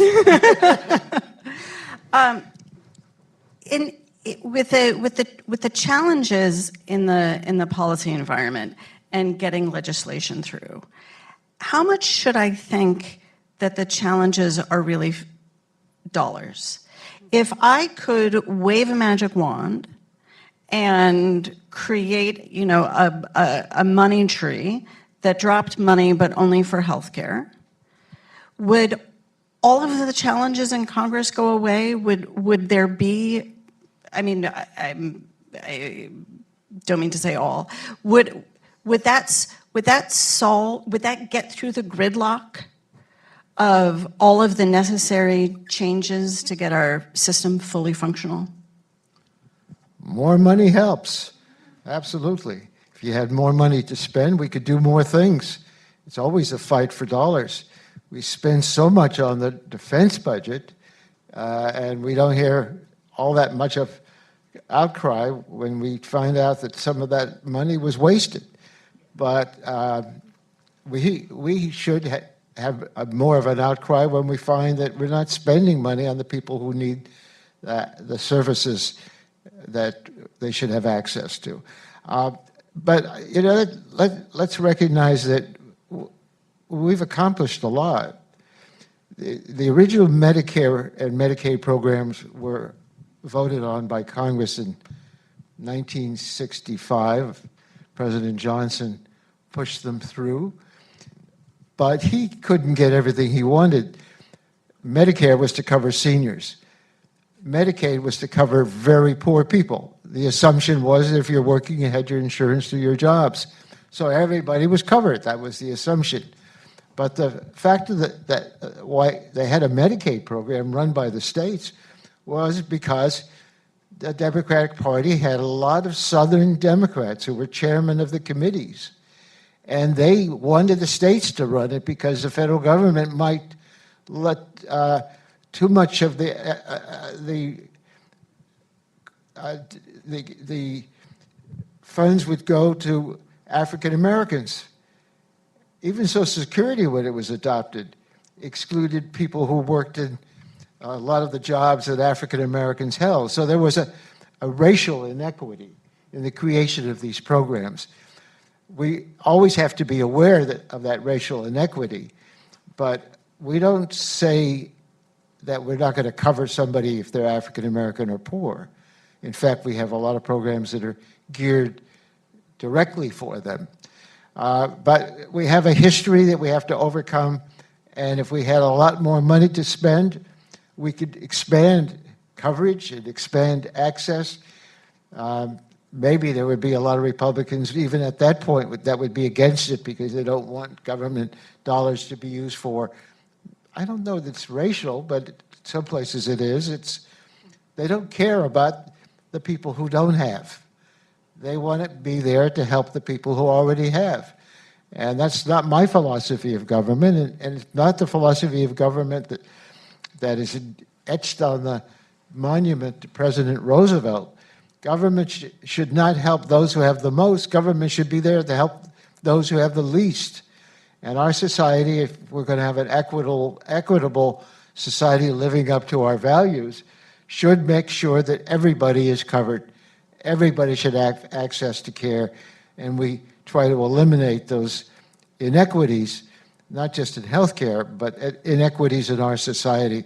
With the challenges in the policy environment and getting legislation through, how much should I think that the challenges are really dollars? If I could wave a magic wand and create, a money tree that dropped money but only for healthcare, would all of the challenges in Congress go away? Would there be? I mean, I don't mean to say all. Would that get through the gridlock of all of the necessary changes to get our system fully functional? More money helps. Absolutely. If you had more money to spend, we could do more things. It's always a fight for dollars. We spend so much on the defense budget, and we don't hear all that much of outcry when we find out that some of that money was wasted. But we should have more of an outcry when we find that we're not spending money on the people who need the services that they should have access to. But you know, let's recognize that we've accomplished a lot. The original Medicare and Medicaid programs were voted on by Congress in 1965. President Johnson pushed them through, but he couldn't get everything he wanted. Medicare was to cover seniors. Medicaid was to cover very poor people. The assumption was that if you're working, you had your insurance through your jobs. So everybody was covered. That was the assumption. But the fact that why they had a Medicaid program run by the states was because the Democratic Party had a lot of Southern Democrats who were chairmen of the committees. And they wanted the states to run it because the federal government might let too much of the funds would go to African Americans. Even Social Security, when it was adopted, excluded people who worked in a lot of the jobs that African Americans held. So there was a racial inequity in the creation of these programs. We always have to be aware of that racial inequity, but we don't say that we're not going to cover somebody if they're African American or poor. In fact, we have a lot of programs that are geared directly for them. But we have a history that we have to overcome, and if we had a lot more money to spend, we could expand coverage and expand access. Maybe there would be a lot of Republicans, even at that point, that would be against it because they don't want government dollars to be used for, I don't know that it's racial, but some places it is. They don't care about the people who don't have. They want to be there to help the people who already have. And that's not my philosophy of government, and it's not the philosophy of government that is etched on the monument to President Roosevelt. Government should not help those who have the most. Government should be there to help those who have the least. And our society, if we're going to have an equitable society living up to our values, should make sure that everybody is covered. Everybody should have access to care, and we try to eliminate those inequities, not just in healthcare, but inequities in our society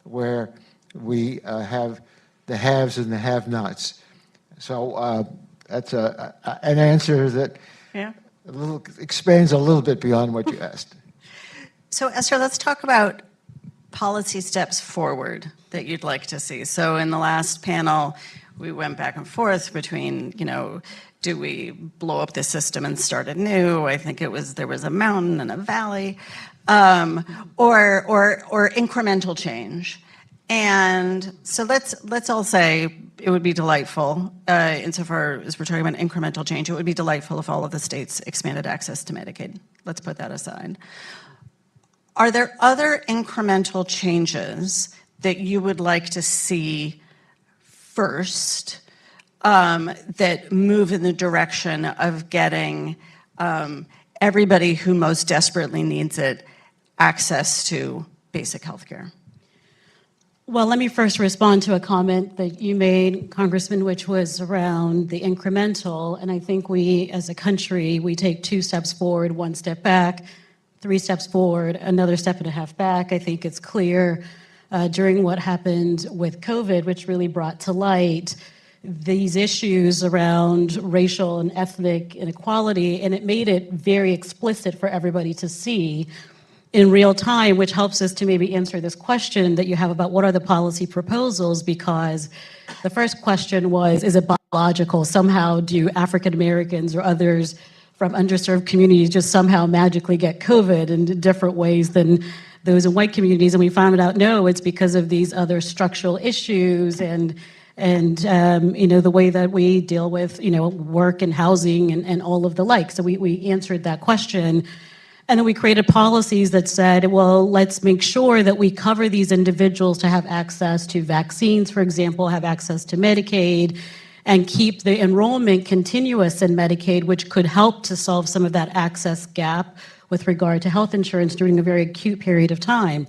where we have the haves and the have-nots. So that's an answer that expands a little bit beyond what you asked. So Esther, let's talk about policy steps forward that you'd like to see. So in the last panel, we went back and forth between, do we blow up the system and start anew? I think there was a mountain and a valley, or incremental change. And so let's all say it would be delightful, insofar as we're talking about incremental change, it would be delightful if all of the states expanded access to Medicaid. Let's put that aside. Are there other incremental changes that you would like to see first that move in the direction of getting everybody who most desperately needs it access to basic health care? Well, let me first respond to a comment that you made, Congressman, which was around the incremental. And I think we, as a country, we take 2 steps forward, 1 step back, 3 steps forward, another step and a half back. I think it's clear during what happened with COVID, which really brought to light these issues around racial and ethnic inequality, and it made it very explicit for everybody to see in real time, which helps us to maybe answer this question that you have about what are the policy proposals, because the first question was, is it biological? Somehow do African Americans or others from underserved communities just somehow magically get COVID in different ways than those in white communities? And we found out, no, it's because of these other structural issues and the way that we deal with, work and housing and all of the like. So we answered that question. And then we created policies that said, well, let's make sure that we cover these individuals to have access to vaccines, for example, have access to Medicaid, and keep the enrollment continuous in Medicaid, which could help to solve some of that access gap with regard to health insurance during a very acute period of time.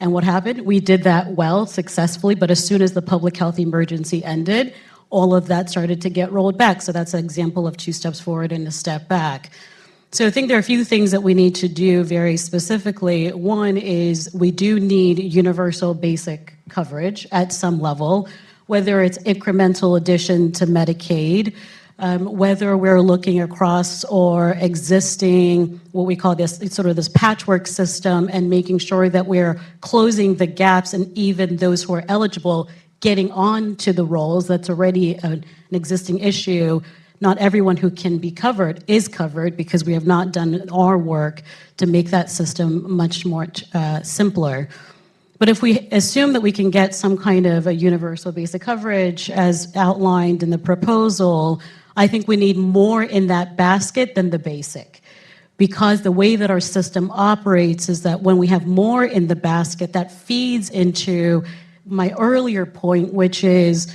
And what happened? We did that well, successfully, but as soon as the public health emergency ended, all of that started to get rolled back. So that's an example of 2 steps forward and a step back. So I think there are a few things that we need to do very specifically. One is we do need universal basic coverage at some level, whether it's incremental addition to Medicaid, whether we're looking across or existing, what we call this patchwork system, and making sure that we're closing the gaps, and even those who are eligible getting on to the rolls. That's already an existing issue. Not everyone who can be covered is covered, because we have not done our work to make that system much more simpler. But if we assume that we can get some kind of a universal basic coverage as outlined in the proposal, I think we need more in that basket than the basic. Because the way that our system operates is that when we have more in the basket, that feeds into my earlier point, which is,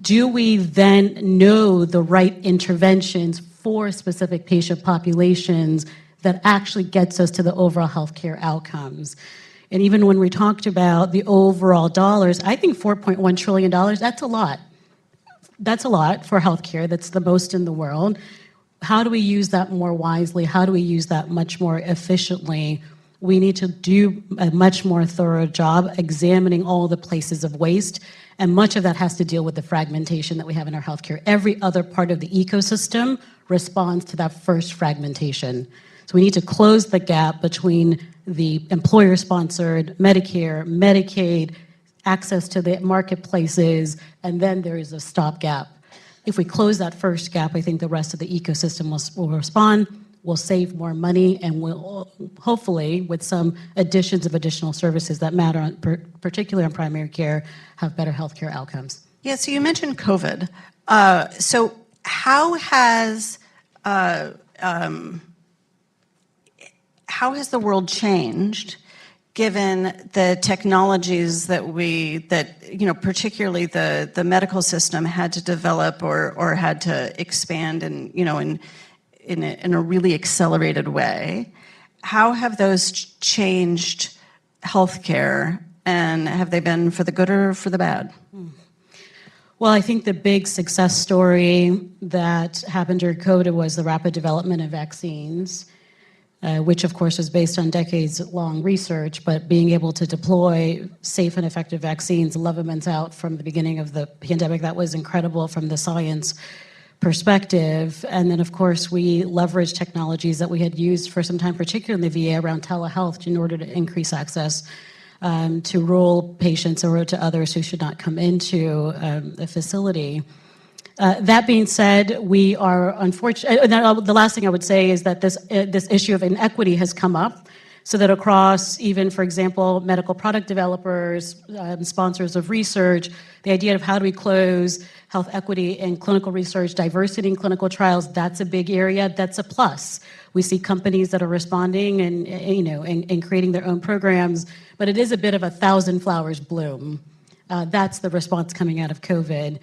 do we then know the right interventions for specific patient populations that actually gets us to the overall healthcare outcomes? And even when we talked about the overall dollars, I think $4.1 trillion, that's a lot. That's a lot for healthcare. That's the most in the world. How do we use that more wisely? How do we use that much more efficiently? We need to do a much more thorough job examining all the places of waste, and much of that has to deal with the fragmentation that we have in our healthcare. Every other part of the ecosystem responds to that first fragmentation. So we need to close the gap between the employer-sponsored, Medicare, Medicaid, access to the marketplaces, and then there is a stopgap. If we close that first gap, I think the rest of the ecosystem will respond, will save more money, and will hopefully, with some additions of additional services that matter, particularly in primary care, have better healthcare outcomes. Yeah, so you mentioned COVID. So how has the world changed given the technologies that particularly the medical system had to develop or had to expand and, in a really accelerated way? How have those changed healthcare, and have they been for the good or for the bad? Well, I think the big success story that happened during COVID was the rapid development of vaccines, which of course was based on decades-long research, but being able to deploy safe and effective vaccines 11 months out from the beginning of the pandemic, that was incredible from the science perspective. And then, of course, we leveraged technologies that we had used for some time, particularly in the VA, around telehealth in order to increase access to rural patients or to others who should not come into the facility. That being said, we are unfortunate. The last thing I would say is that this issue of inequity has come up, so that across even, for example, medical product developers, sponsors of research, the idea of how do we close health equity in clinical research, diversity in clinical trials, that's a big area. That's a plus. We see companies that are responding and creating their own programs, but it is a bit of a thousand flowers bloom. That's the response coming out of COVID.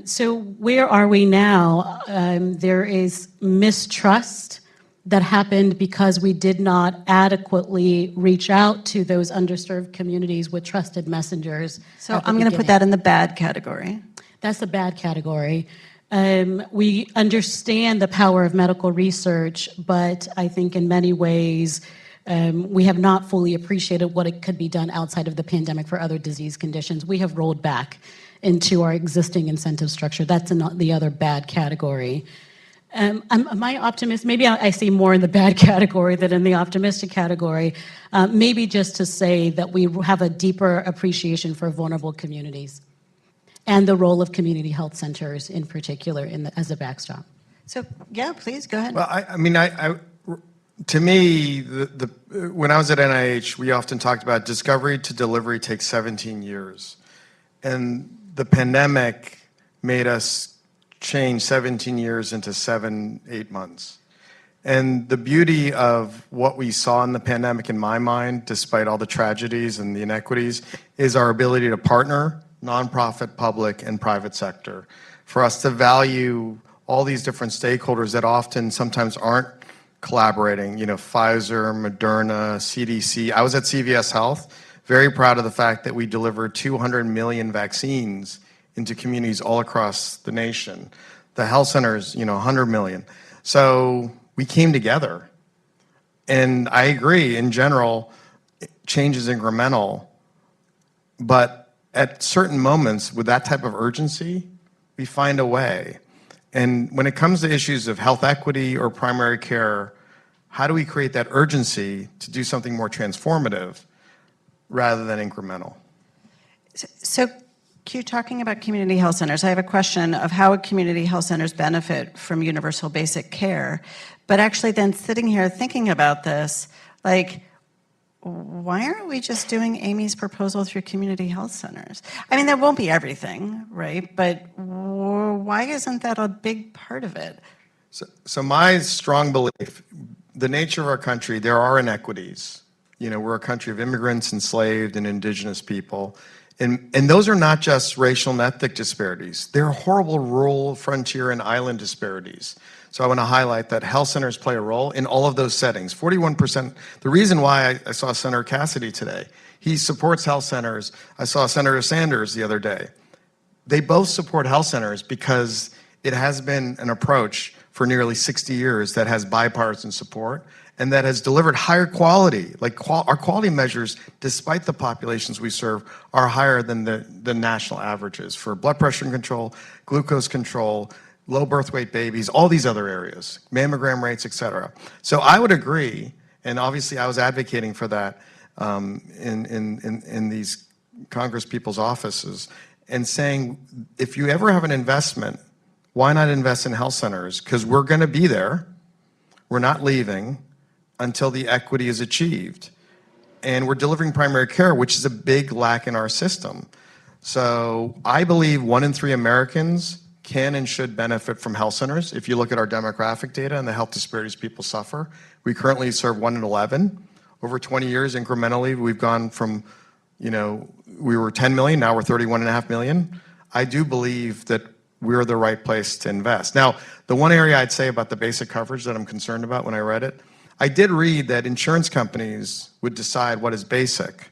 So where are we now? There is mistrust that happened because we did not adequately reach out to those underserved communities with trusted messengers. So I'm going to put that in the bad category. That's the bad category. We understand the power of medical research, but I think in many ways we have not fully appreciated what it could be done outside of the pandemic for other disease conditions. We have rolled back into our existing incentive structure. That's the other bad category. Am I optimist? Maybe I see more in the bad category than in the optimistic category. Maybe just to say that we have a deeper appreciation for vulnerable communities and the role of community health centers in particular as a backstop. So, yeah, please, go ahead. Well, to me, when I was at NIH, we often talked about discovery to delivery takes 17 years. And the pandemic made us change 17 years into 7-8 months. And the beauty of what we saw in the pandemic, in my mind, despite all the tragedies and the inequities, is our ability to partner, nonprofit, public, and private sector, for us to value all these different stakeholders that often sometimes aren't collaborating. Pfizer, Moderna, CDC. I was at CVS Health, very proud of the fact that we delivered 200 million vaccines into communities all across the nation. The health centers, 100 million. So we came together. And I agree, in general, change is incremental. But at certain moments, with that type of urgency, we find a way. And when it comes to issues of health equity or primary care, how do we create that urgency to do something more transformative rather than incremental? So, Kyu, talking about community health centers, I have a question of how would community health centers benefit from universal basic care? But actually then sitting here thinking about this, like, why aren't we just doing Amy's proposal through community health centers? I mean, that won't be everything, right? But why isn't that a big part of it? So my strong belief, the nature of our country, there are inequities. We're a country of immigrants, enslaved, and indigenous people. And those are not just racial and ethnic disparities. They're horrible rural, frontier, and island disparities. So I want to highlight that health centers play a role in all of those settings. 41%, the reason why I saw Senator Cassidy today, he supports health centers. I saw Senator Sanders the other day. They both support health centers because it has been an approach for nearly 60 years that has bipartisan support and that has delivered higher quality. Our quality measures, despite the populations we serve, are higher than the national averages for blood pressure control, glucose control, low birth weight babies, all these other areas, mammogram rates, et cetera. So I would agree, and obviously I was advocating for that in these Congress people's offices, and saying, if you ever have an investment, why not invest in health centers? Because we're going to be there. We're not leaving until the equity is achieved. And we're delivering primary care, which is a big lack in our system. So I believe 1 in 3 Americans can and should benefit from health centers. If you look at our demographic data and the health disparities people suffer, we currently serve 1 in 11. Over 20 years, incrementally, we've gone from, we were 10 million, now we're 31.5 million. I do believe that we're the right place to invest. Now, the one area I'd say about the basic coverage that I'm concerned about when I read it, I did read that insurance companies would decide what is basic.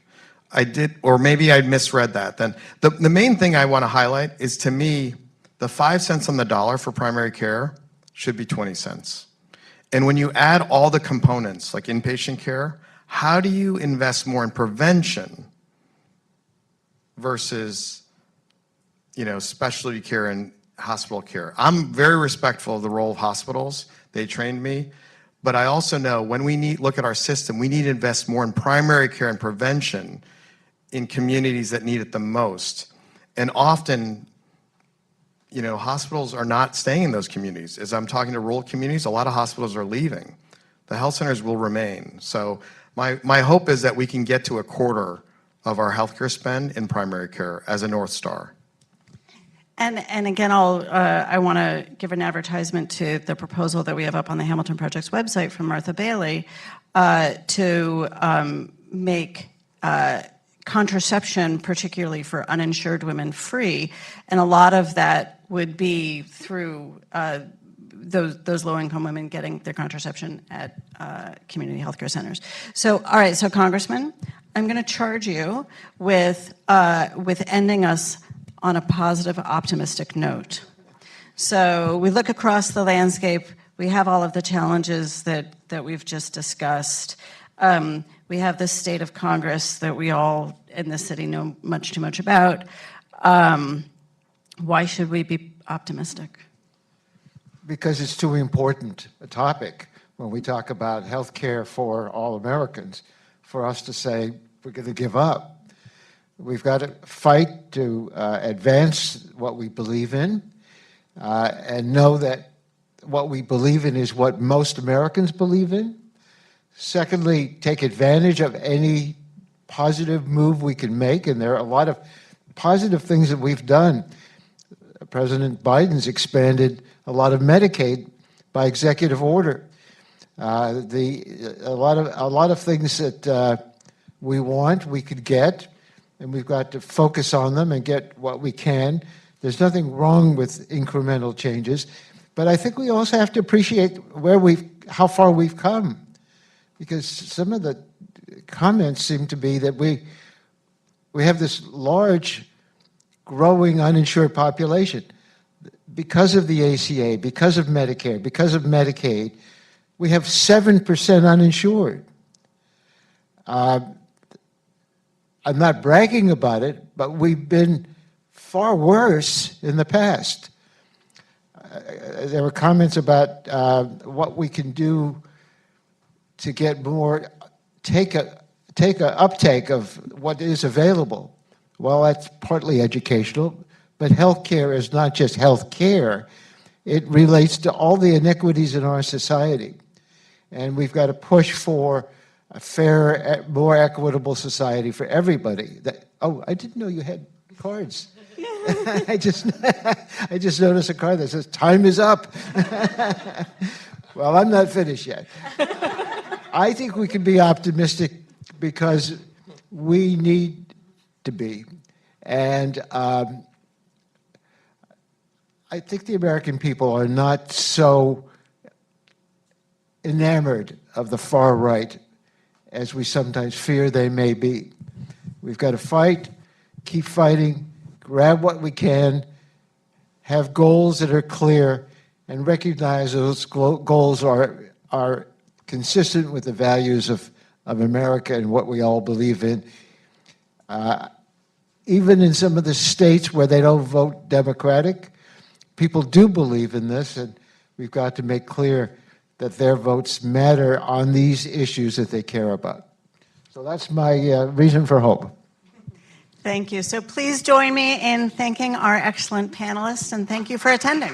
I did, or maybe I misread that. Then the main thing I want to highlight is, to me, the 5 cents on the dollar for primary care should be 20 cents. And when you add all the components, like inpatient care, how do you invest more in prevention versus, specialty care and hospital care? I'm very respectful of the role of hospitals. They trained me. But I also know when we look at our system, we need to invest more in primary care and prevention in communities that need it the most. And often, hospitals are not staying in those communities. As I'm talking to rural communities, a lot of hospitals are leaving. The health centers will remain. So my hope is that we can get to 1/4 of our healthcare spend in primary care as a North Star. And again, I want to give an advertisement to the proposal that we have up on the Hamilton Project's website from Martha Bailey to make contraception, particularly for uninsured women, free. And a lot of that would be through those low-income women getting their contraception at community healthcare centers. So, all right, so Congressman, I'm going to charge you with ending us on a positive, optimistic note. So we look across the landscape. We have all of the challenges that we've just discussed. We have this state of Congress that we all in the city know much too much about. Why should we be optimistic? Because it's too important a topic when we talk about health care for all Americans for us to say we're going to give up. We've got to fight to advance what we believe in and know that what we believe in is what most Americans believe in. Secondly, take advantage of any positive move we can make, and there are a lot of positive things that we've done. President Biden's expanded a lot of Medicaid by executive order. A lot of things that we want, we could get, and we've got to focus on them and get what we can. There's nothing wrong with incremental changes, but I think we also have to appreciate how far we've come, because some of the comments seem to be that we have this large, growing uninsured population. Because of the ACA, because of Medicare, because of Medicaid, we have 7% uninsured. I'm not bragging about it, but we've been far worse in the past. There were comments about what we can do to get more, take a uptake of what is available. Well, that's partly educational, but healthcare is not just healthcare. It relates to all the inequities in our society. And we've got to push for a fair, more equitable society for everybody. I didn't know you had cards. I just noticed a card that says, "Time is up." Well, I'm not finished yet. I think we can be optimistic because we need to be. And I think the American people are not so enamored of the far right as we sometimes fear they may be. We've got to fight, keep fighting, grab what we can, have goals that are clear, and recognize those goals are consistent with the values of America and what we all believe in. Even in some of the states where they don't vote Democratic, people do believe in this, and we've got to make clear that their votes matter on these issues that they care about. So that's my reason for hope. Thank you. So please join me in thanking our excellent panelists, and thank you for attending.